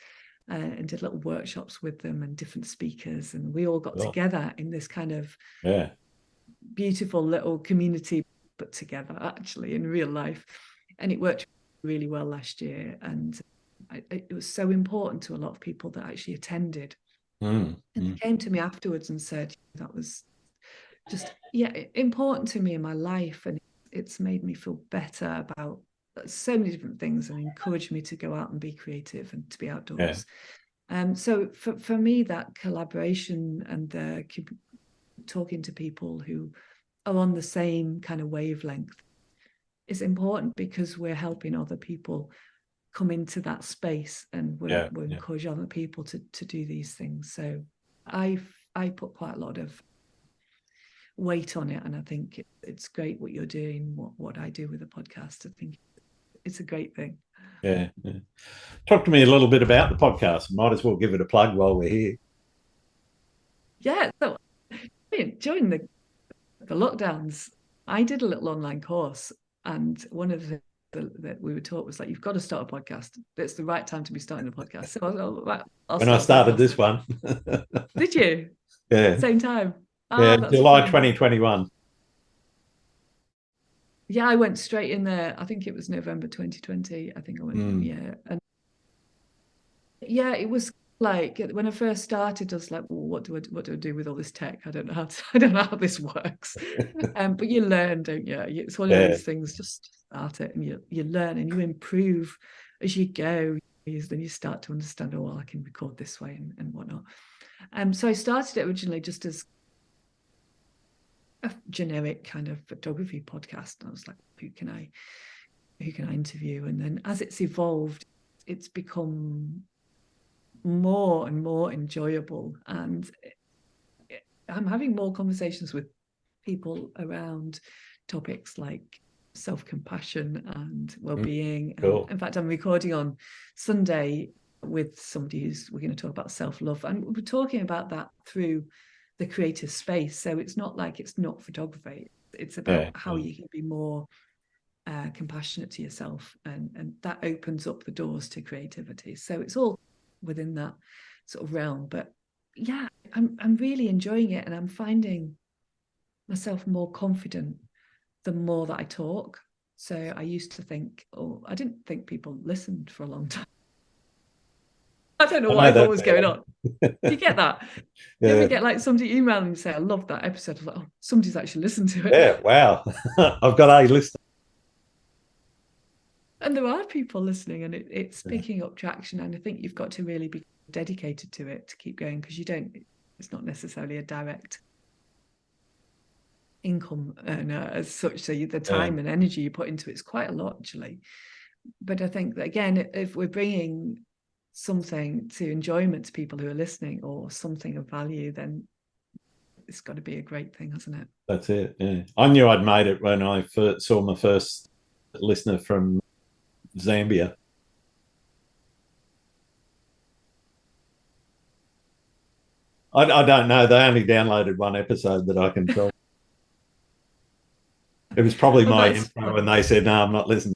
and did little workshops with them and different speakers, and we all got together in this kind of beautiful little community put together actually in real life. And it worked really well last year. And it was so important to a lot of people that actually attended. And they came to me afterwards and said, that was just, important to me in my life. And it's made me feel better about so many different things and encouraged me to go out and be creative and to be outdoors. So for me, that collaboration and talking to people who are on the same kind of wavelength is important, because we're helping other people come into that space, and we're encouraging other people to do these things. So I put quite a lot of weight on it, and I think it's great what you're doing, what I do with the podcast. I think it's a great thing. Talk to me a little bit about the podcast. Might as well give it a plug while we're here. So during the lockdowns, I did a little online course, and one of the that we were taught was like, you've got to start a podcast. It's the right time to be starting a podcast. So when I started this one. Did you? Same time. July 2021. I went straight in there. I think it was November 2020. I think I went and it was like when I first started, I was like, well, what do I do with all this tech? I don't know how this works. But you learn, don't you? It's one of those things. Just start it, and you learn and you improve as you go. Then you start to understand, oh, well, I can record this way and whatnot. So I started it originally just as a generic kind of photography podcast. And I was like, who can I interview? And then as it's evolved, it's become more and more enjoyable, and I'm having more conversations with people around topics like self-compassion and well-being. Cool. In fact, I'm recording on Sunday with somebody we're going to talk about self-love, and we're talking about that through the creative space. So it's not like it's not photography. It's about how you can be more compassionate to yourself, and that opens up the doors to creativity. So it's all within that sort of realm. But yeah, I'm really enjoying it, and I'm finding myself more confident the more that I talk. So I used to think, I didn't think people listened for a long time. I don't know what was going on. Do you get that? You ever get like somebody emailing and say, I love that episode? I was like, oh, somebody's actually listened to it. Yeah, wow. I've got a listener. And there are people listening, and it's picking up traction. And I think you've got to really be dedicated to it to keep going, because it's not necessarily a direct income earner as such. So the time and energy you put into it's quite a lot, actually. But I think that, again, if we're bringing something to enjoyment to people who are listening, or something of value, then it's got to be a great thing, hasn't it? That's it. Yeah, I knew I'd made it when I first saw my first listener from Zambia. I don't know. They only downloaded one episode that I can tell. It was probably my intro when they said, no, I'm not listening.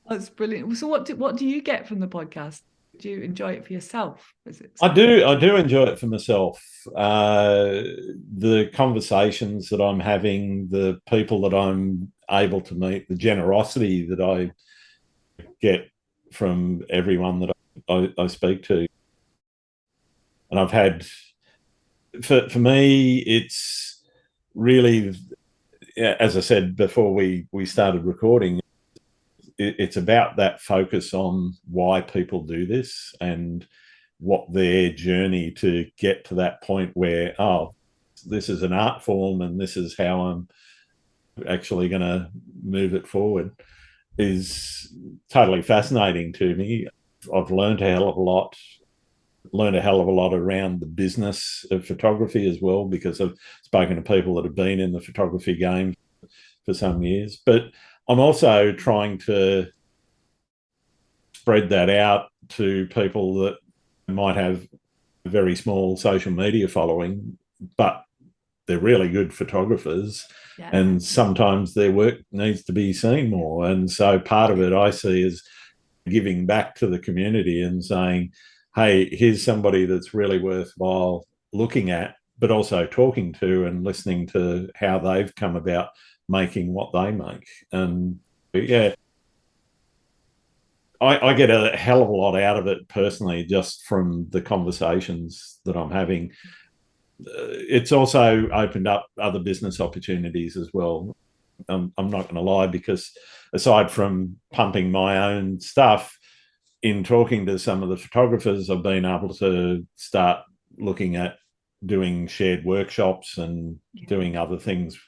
That's brilliant. So what do you get from the podcast? Do you enjoy it for yourself? I do enjoy it for myself. The conversations that I'm having, the people that I'm able to meet, the generosity that I get from everyone that I speak to. And I've had, for me, it's really, as I said before we started recording, it's about that focus on why people do this and what their journey to get to that point where, this is an art form and this is how I'm actually going to move it forward, is totally fascinating to me. I've learned a hell of a lot around the business of photography as well, because I've spoken to people that have been in the photography game for some years. But I'm also trying to spread that out to people that might have a very small social media following, but they're really good photographers. Yeah. And sometimes their work needs to be seen more. And so part of it I see is giving back to the community and saying, hey, here's somebody that's really worthwhile looking at, but also talking to and listening to how they've come about making what they make. And yeah, I get a hell of a lot out of it personally, just from the conversations that I'm having. It's also opened up other business opportunities as well. I'm not going to lie, because aside from pumping my own stuff, in talking to some of the photographers, I've been able to start looking at doing shared workshops and doing other things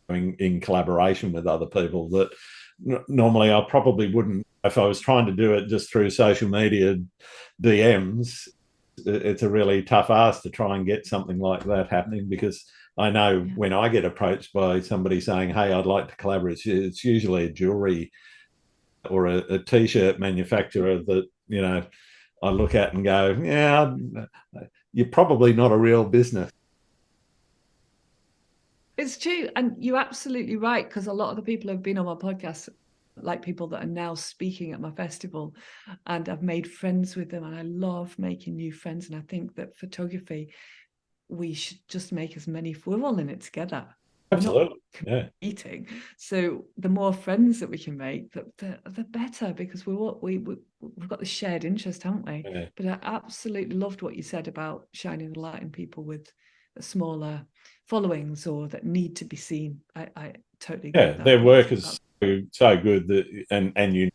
in collaboration with other people that normally I probably wouldn't. If I was trying to do it just through social media DMs, it's a really tough ask to try and get something like that happening, because I know when I get approached by somebody saying, hey, I'd like to collaborate, it's usually a jewelry or a t-shirt manufacturer that, I look at and go, yeah, you're probably not a real business. It's true. And you're absolutely right, because a lot of the people who've been on my podcast, like people that are now speaking at my festival, and I've made friends with them, and I love making new friends. And I think that photography, we should just make as many, we're all in it together. Absolutely. Yeah. Eating. So the more friends that we can make, the better, because we've got the shared interest, haven't we? Yeah. But I absolutely loved what you said about shining the light on people with smaller followings or that need to be seen. I totally agree with that. Their work is so good that and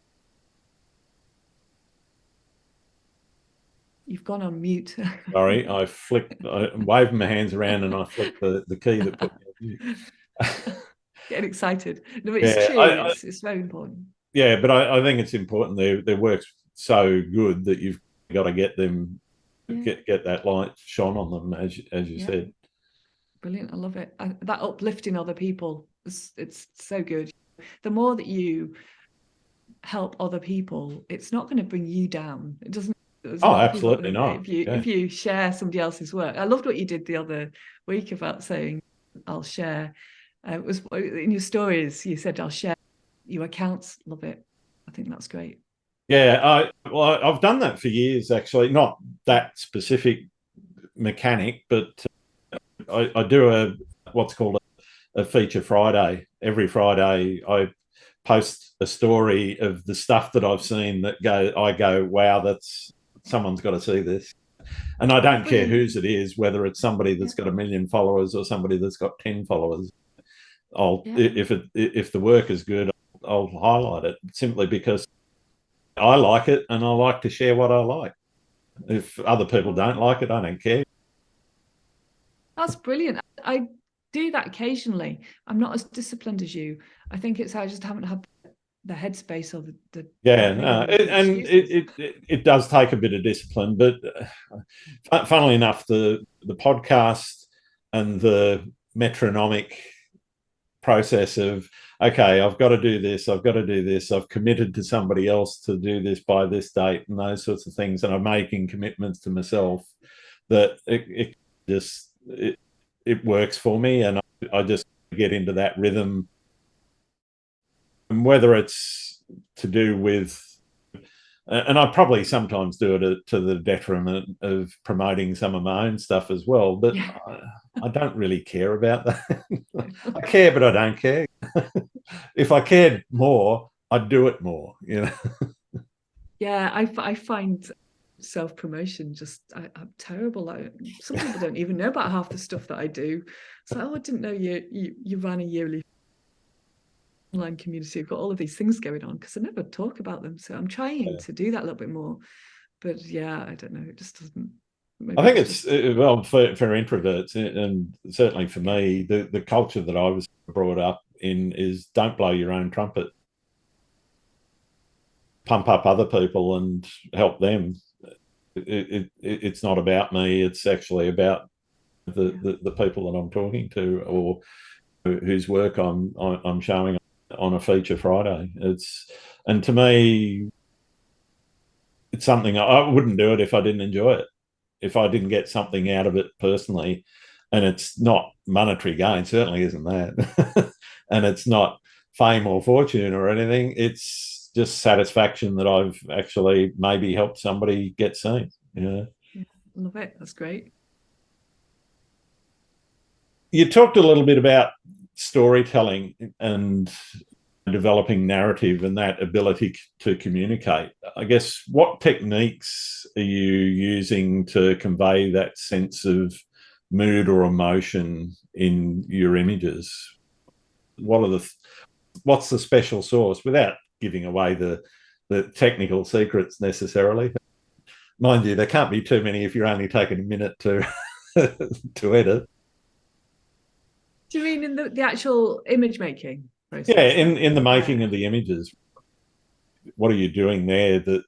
you've gone on mute. Sorry, I waved my hands around and I flicked the key that put me on mute. Getting excited. No, it's true. It's very important. Yeah, but I think it's important. Their work's so good that you've got to get them, get that light shone on them, as you said. Brilliant. I love it. That uplifting other people, it's so good. The more that you help other people, it's not going to bring you down. It doesn't. There's a Oh, lot of people, absolutely not. if you share somebody else's work. I loved what you did the other week about saying, I'll share. It was in your stories, you said, I'll share your accounts. Love it. I think that's great. Yeah, I've done that for years, actually. Not that specific mechanic, but I do what's called a feature Friday. Every Friday, I post a story of the stuff that I've seen that I go, wow, that's someone's got to see this. And I don't care whose it is, whether it's somebody that's got 1 million followers or somebody that's got 10 followers. If the work is good, I'll highlight it simply because I like it and I like to share what I like. If other people don't like it, I don't care. That's brilliant. I do that occasionally. I'm not as disciplined as you. I think I just haven't had the headspace or the it does take a bit of discipline, but funnily enough, the podcast and the metronomic process of, okay, I've got to do this, I've committed to somebody else to do this by this date, and those sorts of things, and I'm making commitments to myself, that it works for me, and I just get into that rhythm. And whether it's to do with, and I probably sometimes do it to the detriment of promoting some of my own stuff as well, but I don't really care about that. I care, but I don't care. If I cared more, I'd do it more, you know. Yeah, I find self-promotion just I'm terrible. Some people don't even know about half the stuff that I do. So, oh, I didn't know you ran a yearly online community. You've got all of these things going on, because I never talk about them. So I'm trying to do that a little bit more. But yeah, I don't know. It just doesn't. I think it's well, for introverts, and certainly for me, the culture that I was brought up in is don't blow your own trumpet. Pump up other people and help them. It's not about me. It's actually about the people that I'm talking to, or whose work I'm showing on a feature Friday. And to me, it's something I wouldn't do it if I didn't enjoy it. If I didn't get something out of it personally, and it's not monetary gain, certainly isn't that, and it's not fame or fortune or anything. It's just satisfaction that I've actually maybe helped somebody get seen. Yeah, love it. That's great. You talked a little bit about storytelling and developing narrative and that ability to communicate. I guess, what techniques are you using to convey that sense of mood or emotion in your images? What's the special sauce, without giving away the technical secrets necessarily? Mind you, there can't be too many if you're only taking a minute to to edit. Do you mean in the actual image making process? Yeah, in the making of the images, what are you doing there that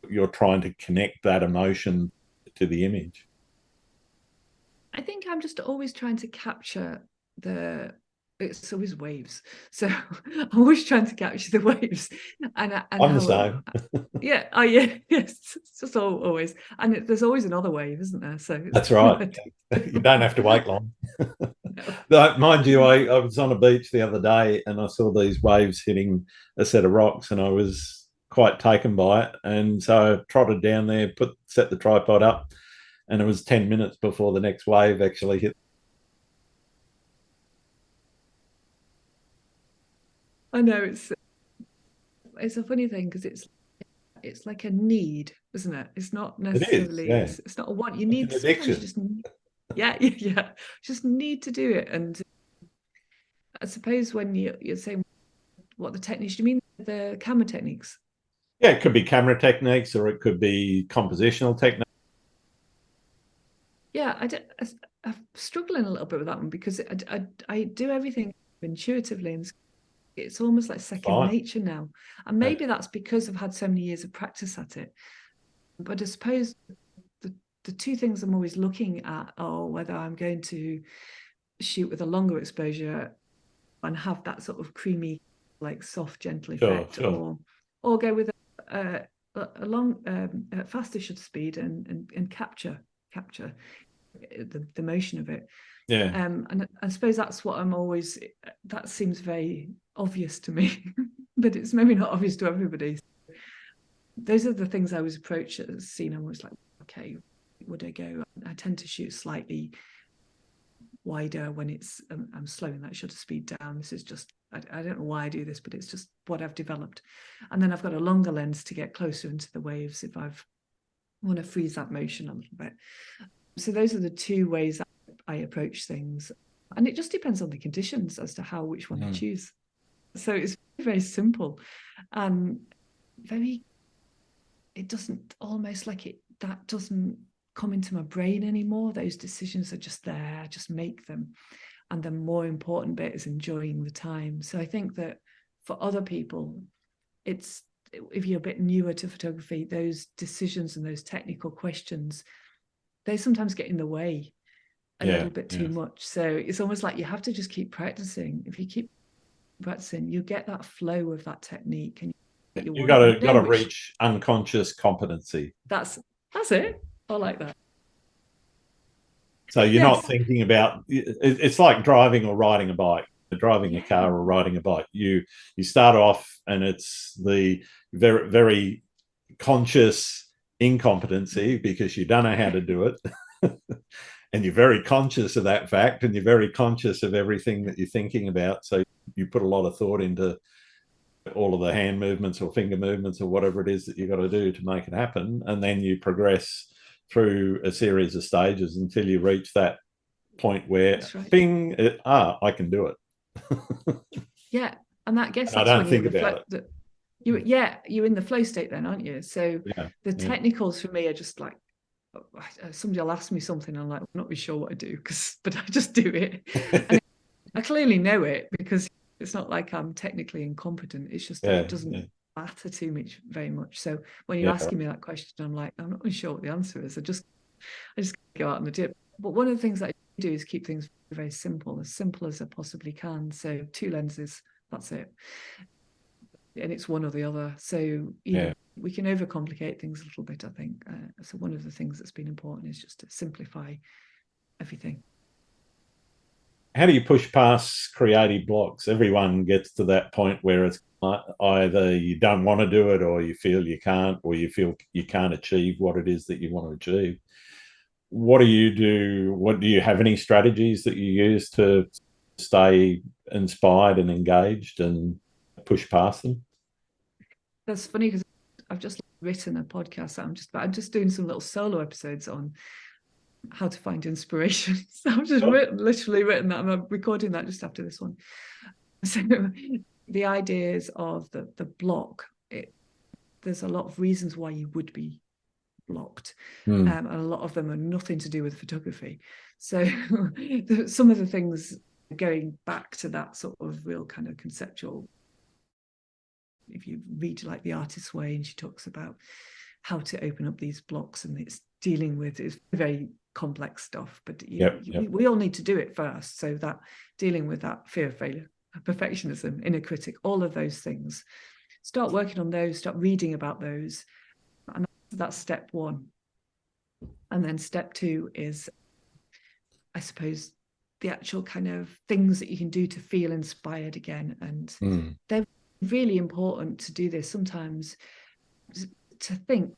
you're trying to connect that emotion to the image? I think I'm just always trying to capture it's always waves. So I'm always trying to capture the waves. And I'm the same. Yeah. Oh, yeah. Yes. It's just always. And there's always another wave, isn't there? So that's right. You don't have to wait long. No. Mind you, I was on a beach the other day and I saw these waves hitting a set of rocks, and I was quite taken by it. And so I trotted down there, set the tripod up, and it was 10 minutes before the next wave actually hit. I know it's a funny thing, because it's like a need, isn't it? It's not necessarily it's not a want. You need sometimes you just just need to do it. And I suppose when you're saying what the techniques, do you mean the camera techniques? Yeah, it could be camera techniques or it could be compositional techniques. Yeah, I'm struggling a little bit with that one, because I do everything intuitively, and it's almost like second nature now. And maybe that's because I've had so many years of practice at it. But I suppose the two things I'm always looking at are whether I'm going to shoot with a longer exposure and have that sort of creamy, like soft, gentle effect, Sure. or go with a long, faster shutter speed and capture the motion of it. Yeah. And I suppose that's what I'm always. That seems very obvious to me, but it's maybe not obvious to everybody. Those are the things I always approach at a scene. I'm always like, okay, would I go? I tend to shoot slightly wider when it's I'm slowing that shutter speed down. This is just I don't know why I do this, but it's just what I've developed. And then I've got a longer lens to get closer into the waves if I want to freeze that motion a little bit. So those are the two ways I approach things, and it just depends on the conditions as to which one I choose. So it's very simple, and it doesn't almost like it that doesn't come into my brain anymore. Those decisions are just there, I just make them. And the more important bit is enjoying the time. So I think that for other people, it's, if you're a bit newer to photography, those decisions and those technical questions, they sometimes get in the way a little bit too much. So it's almost like you have to just keep practicing. If you keep practicing, you get that flow of that technique, and you got to reach unconscious competency. That's it. I like that. So you're not thinking about, it's like driving or riding a bike, driving a car or riding a bike. You start off and it's the very, very conscious incompetency because you don't know how to do it. And you're very conscious of that fact, and you're very conscious of everything that you're thinking about. So you put a lot of thought into all of the hand movements or finger movements or whatever it is that you've got to do to make it happen. And then you progress through a series of stages until you reach that point where bing, I can do it. Yeah. And that gets, I don't think about it. You're in the flow state then, aren't you? So the technicals for me are just like, somebody will ask me something, I'm like, I'm not really sure what I do, but I just do it. And I clearly know it because it's not like I'm technically incompetent. It's just that it doesn't matter to me very much. So when you're asking me that question, I'm like, I'm not really sure what the answer is. I just go out and do it. But one of the things that I do is keep things very simple as I possibly can. So 2 lenses, that's it. And it's one or the other. So, you know, we can overcomplicate things a little bit, I think. So one of the things that's been important is just to simplify everything. How do you push past creative blocks? Everyone gets to that point where it's either you don't want to do it, or you feel you can't, or you feel you can't achieve what it is that you want to achieve. What do you do? What do you have any strategies that you use to stay inspired and engaged and push past them? That's funny because I've just written a podcast. I'm just doing some little solo episodes on how to find inspiration. So I've just literally written that. I'm recording that just after this one. So the ideas of the block, there's a lot of reasons why you would be blocked. And a lot of them are nothing to do with photography. So some of the things going back to that sort of real kind of conceptual, if you read like The Artist's Way, and she talks about how to open up these blocks, and it's dealing with it's very complex stuff, but we all need to do it first. So that dealing with that fear of failure, perfectionism, inner critic, all of those things, start working on those, start reading about those, and that's step 1. And then step 2 is, I suppose, the actual kind of things that you can do to feel inspired again. And they're really important to do this sometimes, to think,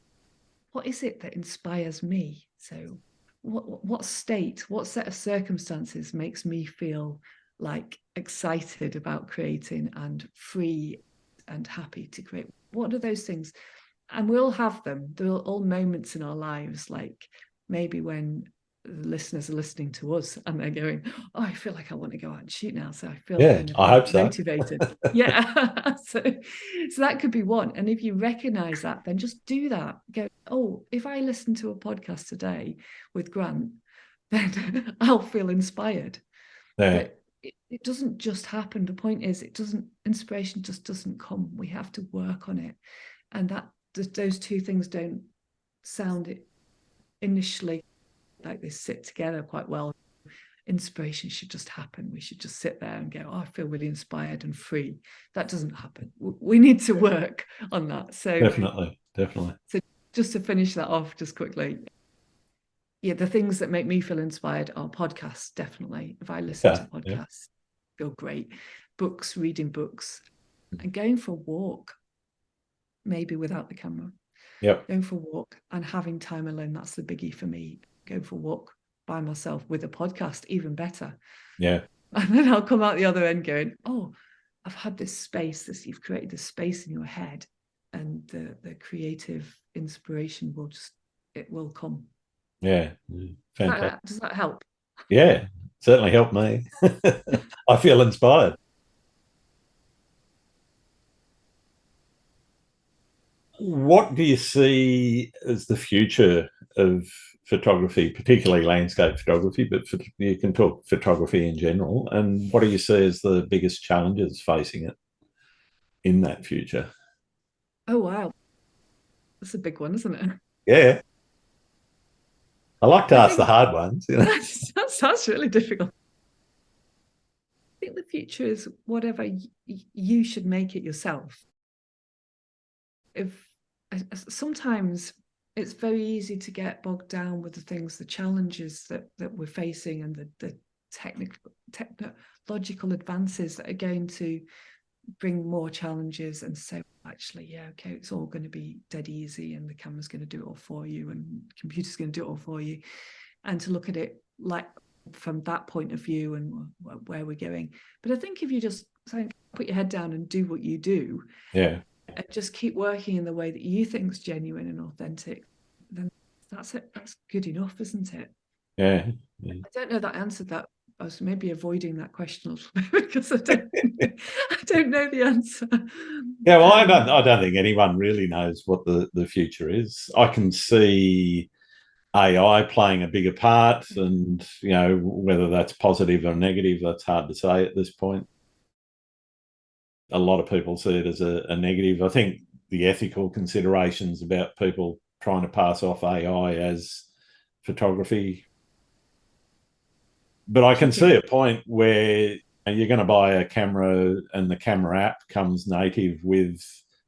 what is it that inspires me? So what state, what set of circumstances makes me feel like excited about creating and free and happy to create? What are those things? And we all have them. There are all moments in our lives, like maybe when the listeners are listening to us and they're going, oh, I feel like I want to go out and shoot now. So I feel kind of I hope so. motivated. So that could be one. And if you recognize that, then just do that. Go, oh, if I listen to a podcast today with Grant, then I'll feel inspired. But it doesn't just happen. The point is, inspiration just doesn't come. We have to work on it. And that those two things don't sound initially like they sit together quite well. Inspiration should just happen. We should just sit there and go, oh, I feel really inspired and free. That doesn't happen. We need to work on that. So definitely. So just to finish that off just quickly, yeah, the things that make me feel inspired are podcasts, definitely. If I listen to podcasts, I feel great. Books, reading books, and going for a walk, maybe without the camera. Yep. Going for a walk and having time alone, that's the biggie for me. Going for a walk by myself with a podcast, even better. Yeah. And then I'll come out the other end going, oh, I've had this space, you've created this space in your head, and the creative inspiration will come. Yeah. Fantastic. Does that help? Yeah, certainly helped me. I feel inspired. What do you see as the future of photography, particularly landscape photography, but you can talk photography in general, and what do you see as the biggest challenges facing it in that future? Oh, wow. That's a big one, isn't it? Yeah. I like to ask the hard ones. You know? That's really difficult. I think the future is whatever you should make it yourself. Sometimes it's very easy to get bogged down with the things, the challenges that we're facing, and the technological advances that are going to bring more challenges, and say, actually, yeah, okay, it's all going to be dead easy, and the camera's going to do it all for you, and the computer's going to do it all for you, and to look at it like from that point of view and where we're going. But I think if you just put your head down and do what you do, yeah, and just keep working in the way that you think is genuine and authentic, then that's it. That's good enough, isn't it? Yeah. I don't know that I answered that. I was maybe avoiding that question a little bit because I don't know the answer. Yeah, well, I don't think anyone really knows what the future is. I can see AI playing a bigger part, and whether that's positive or negative, that's hard to say at this point. A lot of people see it as a negative. I think the ethical considerations about people trying to pass off AI as photography, but I can see a point where you're going to buy a camera and the camera app comes native with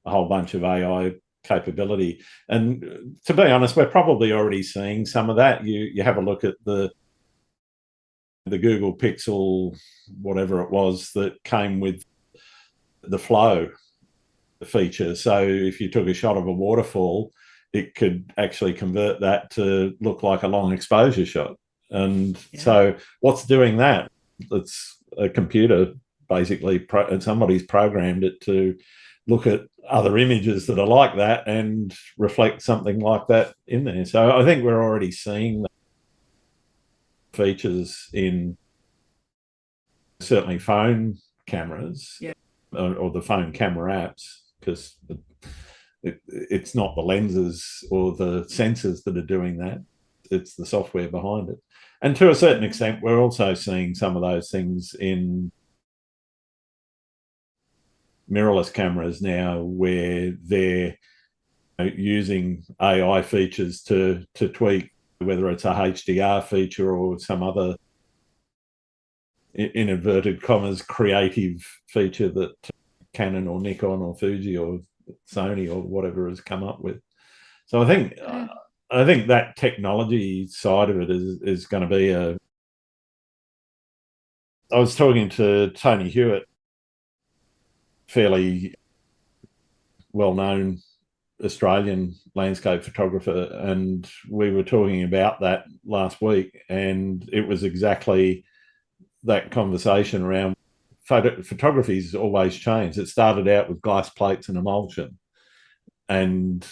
a whole bunch of AI capability. And to be honest, we're probably already seeing some of that. You have a look at the Google Pixel, whatever it was, that came with the flow feature. So if you took a shot of a waterfall, it could actually convert that to look like a long exposure shot. And so what's doing that? It's a computer, basically, and somebody's programmed it to look at other images that are like that and reflect something like that in there. So I think we're already seeing features in certainly phone cameras, or the phone camera apps, because it's not the lenses or the sensors that are doing that. It's the software behind it. And to a certain extent, we're also seeing some of those things in mirrorless cameras now, where they're using AI features to tweak, whether it's a HDR feature or some other, in inverted commas, creative feature that Canon or Nikon or Fuji or Sony or whatever has come up with. So I think that technology side of it is going to be I was talking to Tony Hewitt, fairly well-known Australian landscape photographer, and we were talking about that last week, and it was exactly that conversation around photography's always changed. It started out with glass plates and emulsion, and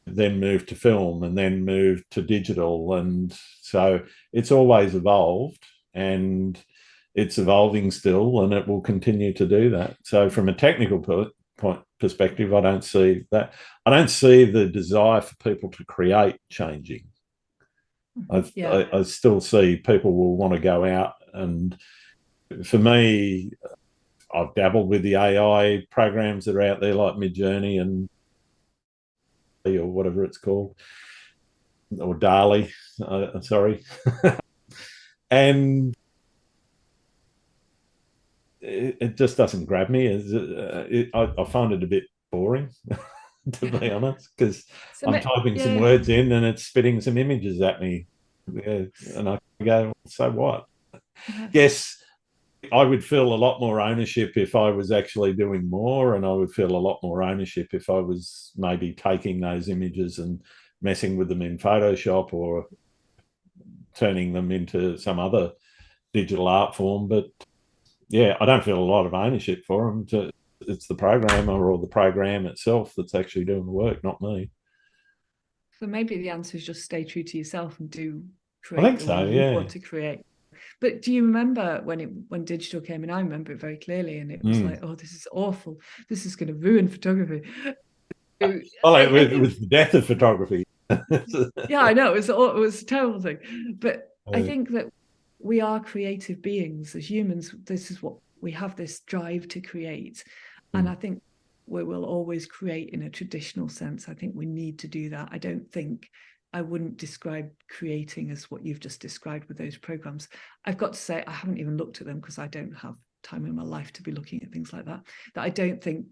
then moved to film, and then moved to digital, and so it's always evolved, and it's evolving still, and it will continue to do that. So from a technical perspective, I don't see that. I don't see the desire for people to create changing. I still see people will want to go out, and for me, I've dabbled with the AI programs that are out there, like Midjourney and or whatever it's called. or Dali, sorry. And it just doesn't grab me. I find it a bit boring, to be honest, because I'm typing some words in and it's spitting some images at me. Yeah, and I go, so what? Yes, I would feel a lot more ownership if I was actually doing more, and I would feel a lot more ownership if I was maybe taking those images and messing with them in Photoshop or turning them into some other digital art form. But yeah, I don't feel a lot of ownership for them. It's the programmer or the program itself that's actually doing the work, not me. So maybe the answer is just stay true to yourself and I think so, you want to create. But do you remember when digital came in? I remember it very clearly, and it was like, oh, this is awful. This is going to ruin photography. Well, it was the death of photography. Yeah, I know it was a terrible thing. But I think that we are creative beings as humans. This is what we have, this drive to create, and I think we will always create in a traditional sense. I think we need to do that. I wouldn't describe creating as what you've just described with those programs. I've got to say, I haven't even looked at them because I don't have time in my life to be looking at things like that. That I don't think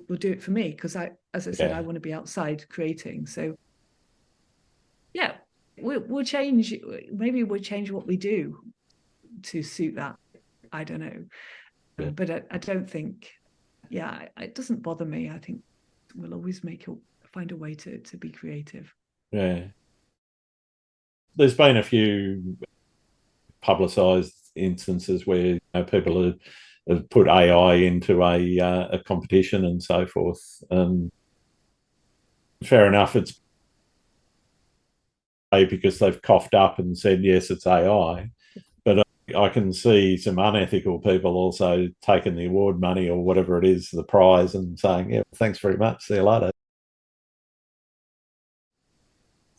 will do it for me, because as I said, I want to be outside creating. So yeah, we'll change. Maybe we'll change what we do to suit that. I don't know, but I don't think. Yeah, it doesn't bother me. I think we'll always find a way to be creative. Yeah. There's been a few publicised instances where people have put AI into a competition and so forth. And fair enough, it's because they've coughed up and said, yes, it's AI. But I can see some unethical people also taking the award money or whatever it is, the prize, and saying, yeah, thanks very much, see you later.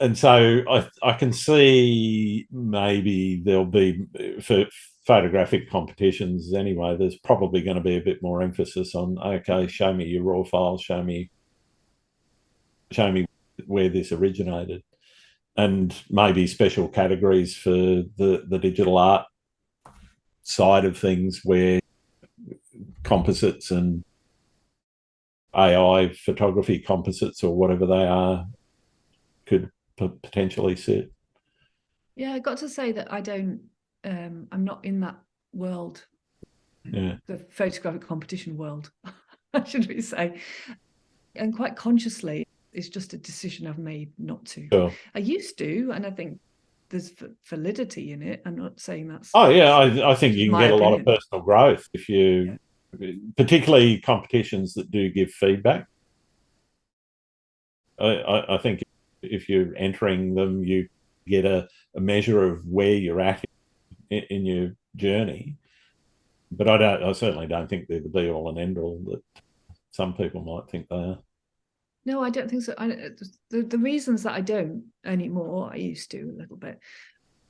And so I can see maybe there'll be, for photographic competitions anyway, there's probably going to be a bit more emphasis on, okay, show me your raw files, show me where this originated, and maybe special categories for the digital art side of things where composites and AI photography composites or whatever they are could potentially sit. Yeah, I got to say that I'm not in that world, the photographic competition world, should we say. And quite consciously, it's just a decision I've made not to. Sure. I used to, and I think there's validity in it. I'm not saying that's... Oh, yeah, I think you can get a lot of personal growth if you, particularly competitions that do give feedback. I think if you're entering them, you get a measure of where you're at in your journey. But I certainly don't think they're the be all and end all that some people might think they are. No, I don't think so. The reasons that I don't anymore, I used to a little bit,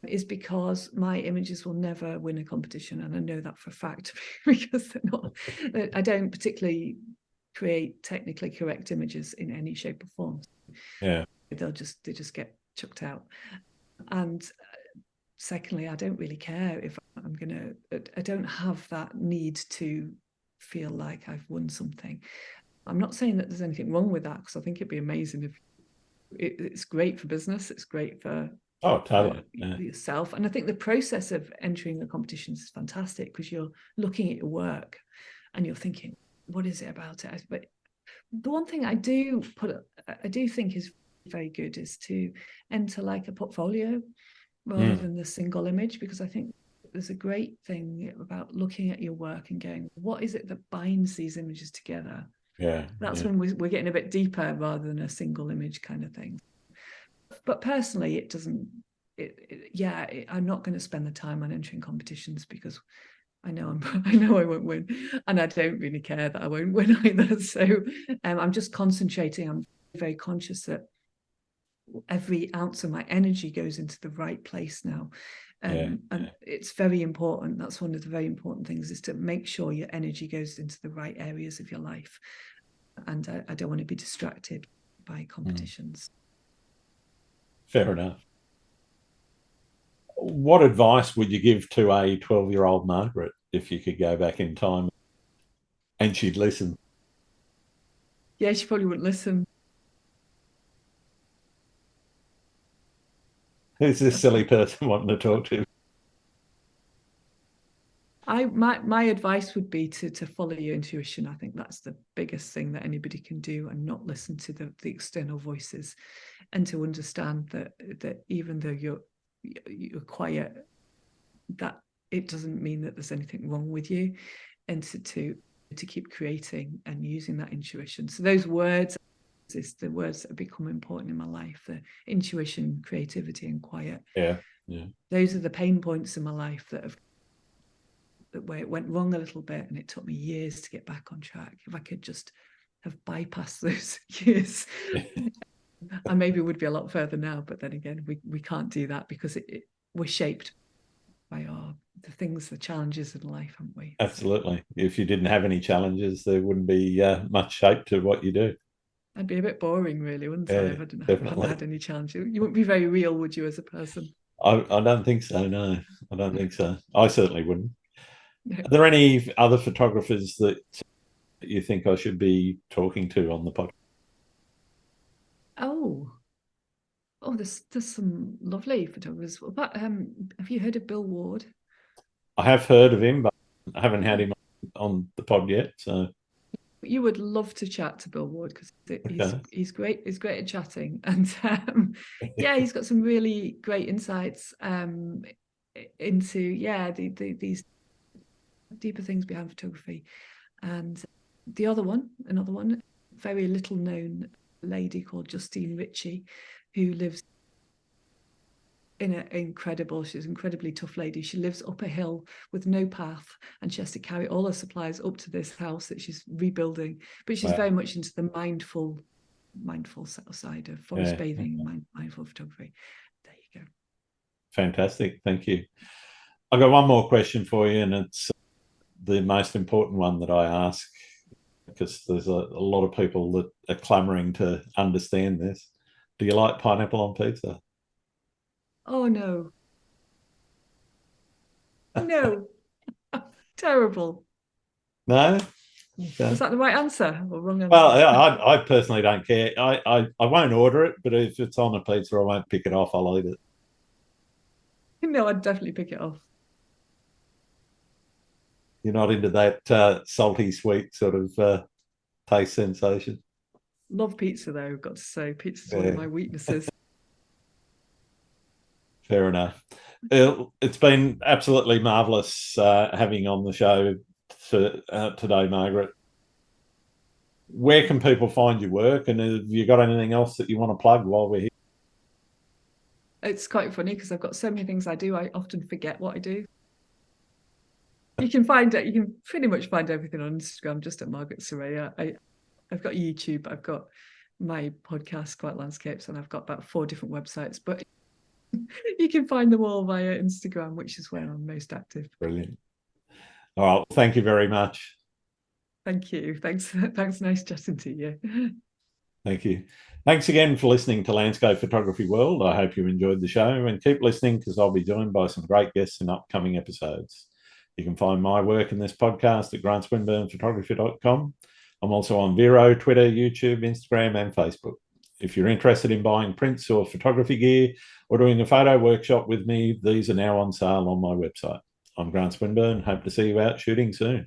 is because my images will never win a competition, and I know that for a fact because they're not. I don't particularly create technically correct images in any shape or form. Yeah, they just get chucked out. And secondly, I don't really care if I'm gonna. I don't have that need to feel like I've won something. I'm not saying that there's anything wrong with that, because I think it'd be amazing if it's great for business. It's great for totally yourself. And I think the process of entering the competitions is fantastic, because you're looking at your work and you're thinking, what is it about it? But the one thing I do think is very good is to enter like a portfolio rather than the single image, because I think there's a great thing about looking at your work and going, what is it that binds these images together? That's when we're getting a bit deeper rather than a single image kind of thing. But personally, it doesn't. I'm not going to spend the time on entering competitions, because I know I won't win, and I don't really care that I won't win either. So I'm just concentrating. I'm very conscious that every ounce of my energy goes into the right place now. And it's very important. That's one of the very important things, is to make sure your energy goes into the right areas of your life. And I don't want to be distracted by competitions. Fair enough. What advice would you give to a 12-year-old Margaret if you could go back in time and she'd listen? Yeah, she probably wouldn't listen. Who's this silly person wanting to talk to? My advice would be to follow your intuition. I think that's the biggest thing that anybody can do, and not listen to the external voices, and to understand that even though you're quiet, that it doesn't mean that there's anything wrong with you, and to keep creating and using that intuition. So those words is the words that have become important in my life: the intuition, creativity, and quiet. Yeah. Those are the pain points in my life where it went wrong a little bit, and it took me years to get back on track. If I could just have bypassed those years, I maybe would be a lot further now. But then again, we can't do that, because we're shaped by the challenges in life, aren't we? Absolutely. If you didn't have any challenges, there wouldn't be much shape to what you do. I'd be a bit boring, really, wouldn't I? If I hadn't had any challenges. You wouldn't be very real, would you, as a person? I don't think so. No, I don't think so. I certainly wouldn't. No. Are there any other photographers that you think I should be talking to on the podcast? Oh, there's some lovely photographers. But have you heard of Bill Ward? I have heard of him, but I haven't had him on the pod yet. So you would love to chat to Bill Ward, because he's great. He's great at chatting, and yeah, he's got some really great insights into these deeper things behind photography. And another one, very little known lady called Justine Ritchie, who lives she's an incredibly tough lady. She lives up a hill with no path, and she has to carry all her supplies up to this house that she's rebuilding. But she's very much into the mindful side of forest bathing, mindful photography. There you go. Fantastic. Thank you. I've got one more question for you, and it's the most important one that I ask, because there's a lot of people that are clamoring to understand this. Do you like pineapple on pizza? Oh, no. No. Terrible. No? Okay. Was that the right answer or wrong answer? Well, I personally don't care. I won't order it, but if it's on a pizza, I won't pick it off. I'll eat it. No, I'd definitely pick it off. You're not into that salty, sweet sort of taste sensation? Love pizza, though, I've got to say. Pizza's one of my weaknesses. Fair enough. It's been absolutely marvellous having on the show today, Margaret. Where can people find your work, and have you got anything else that you want to plug while we're here? It's quite funny, because I've got so many things I do, I often forget what I do. You can pretty much find everything on Instagram, just at Margaret Soraya. I've got YouTube, I've got my podcast, Quiet Landscapes, and I've got about 4 different websites, but you can find them all via Instagram, which is where I'm most active. Brilliant. All right. Thank you very much. Thank you. Thanks. Nice chatting to you. Thank you. Thanks again for listening to Landscape Photography World. I hope you enjoyed the show, and keep listening, because I'll be joined by some great guests in upcoming episodes. You can find my work in this podcast at grantswinburnphotography.com. I'm also on Vero, Twitter, YouTube, Instagram, and Facebook. If you're interested in buying prints or photography gear, or doing a photo workshop with me, these are now on sale on my website. I'm Grant Swinburne. Hope to see you out shooting soon.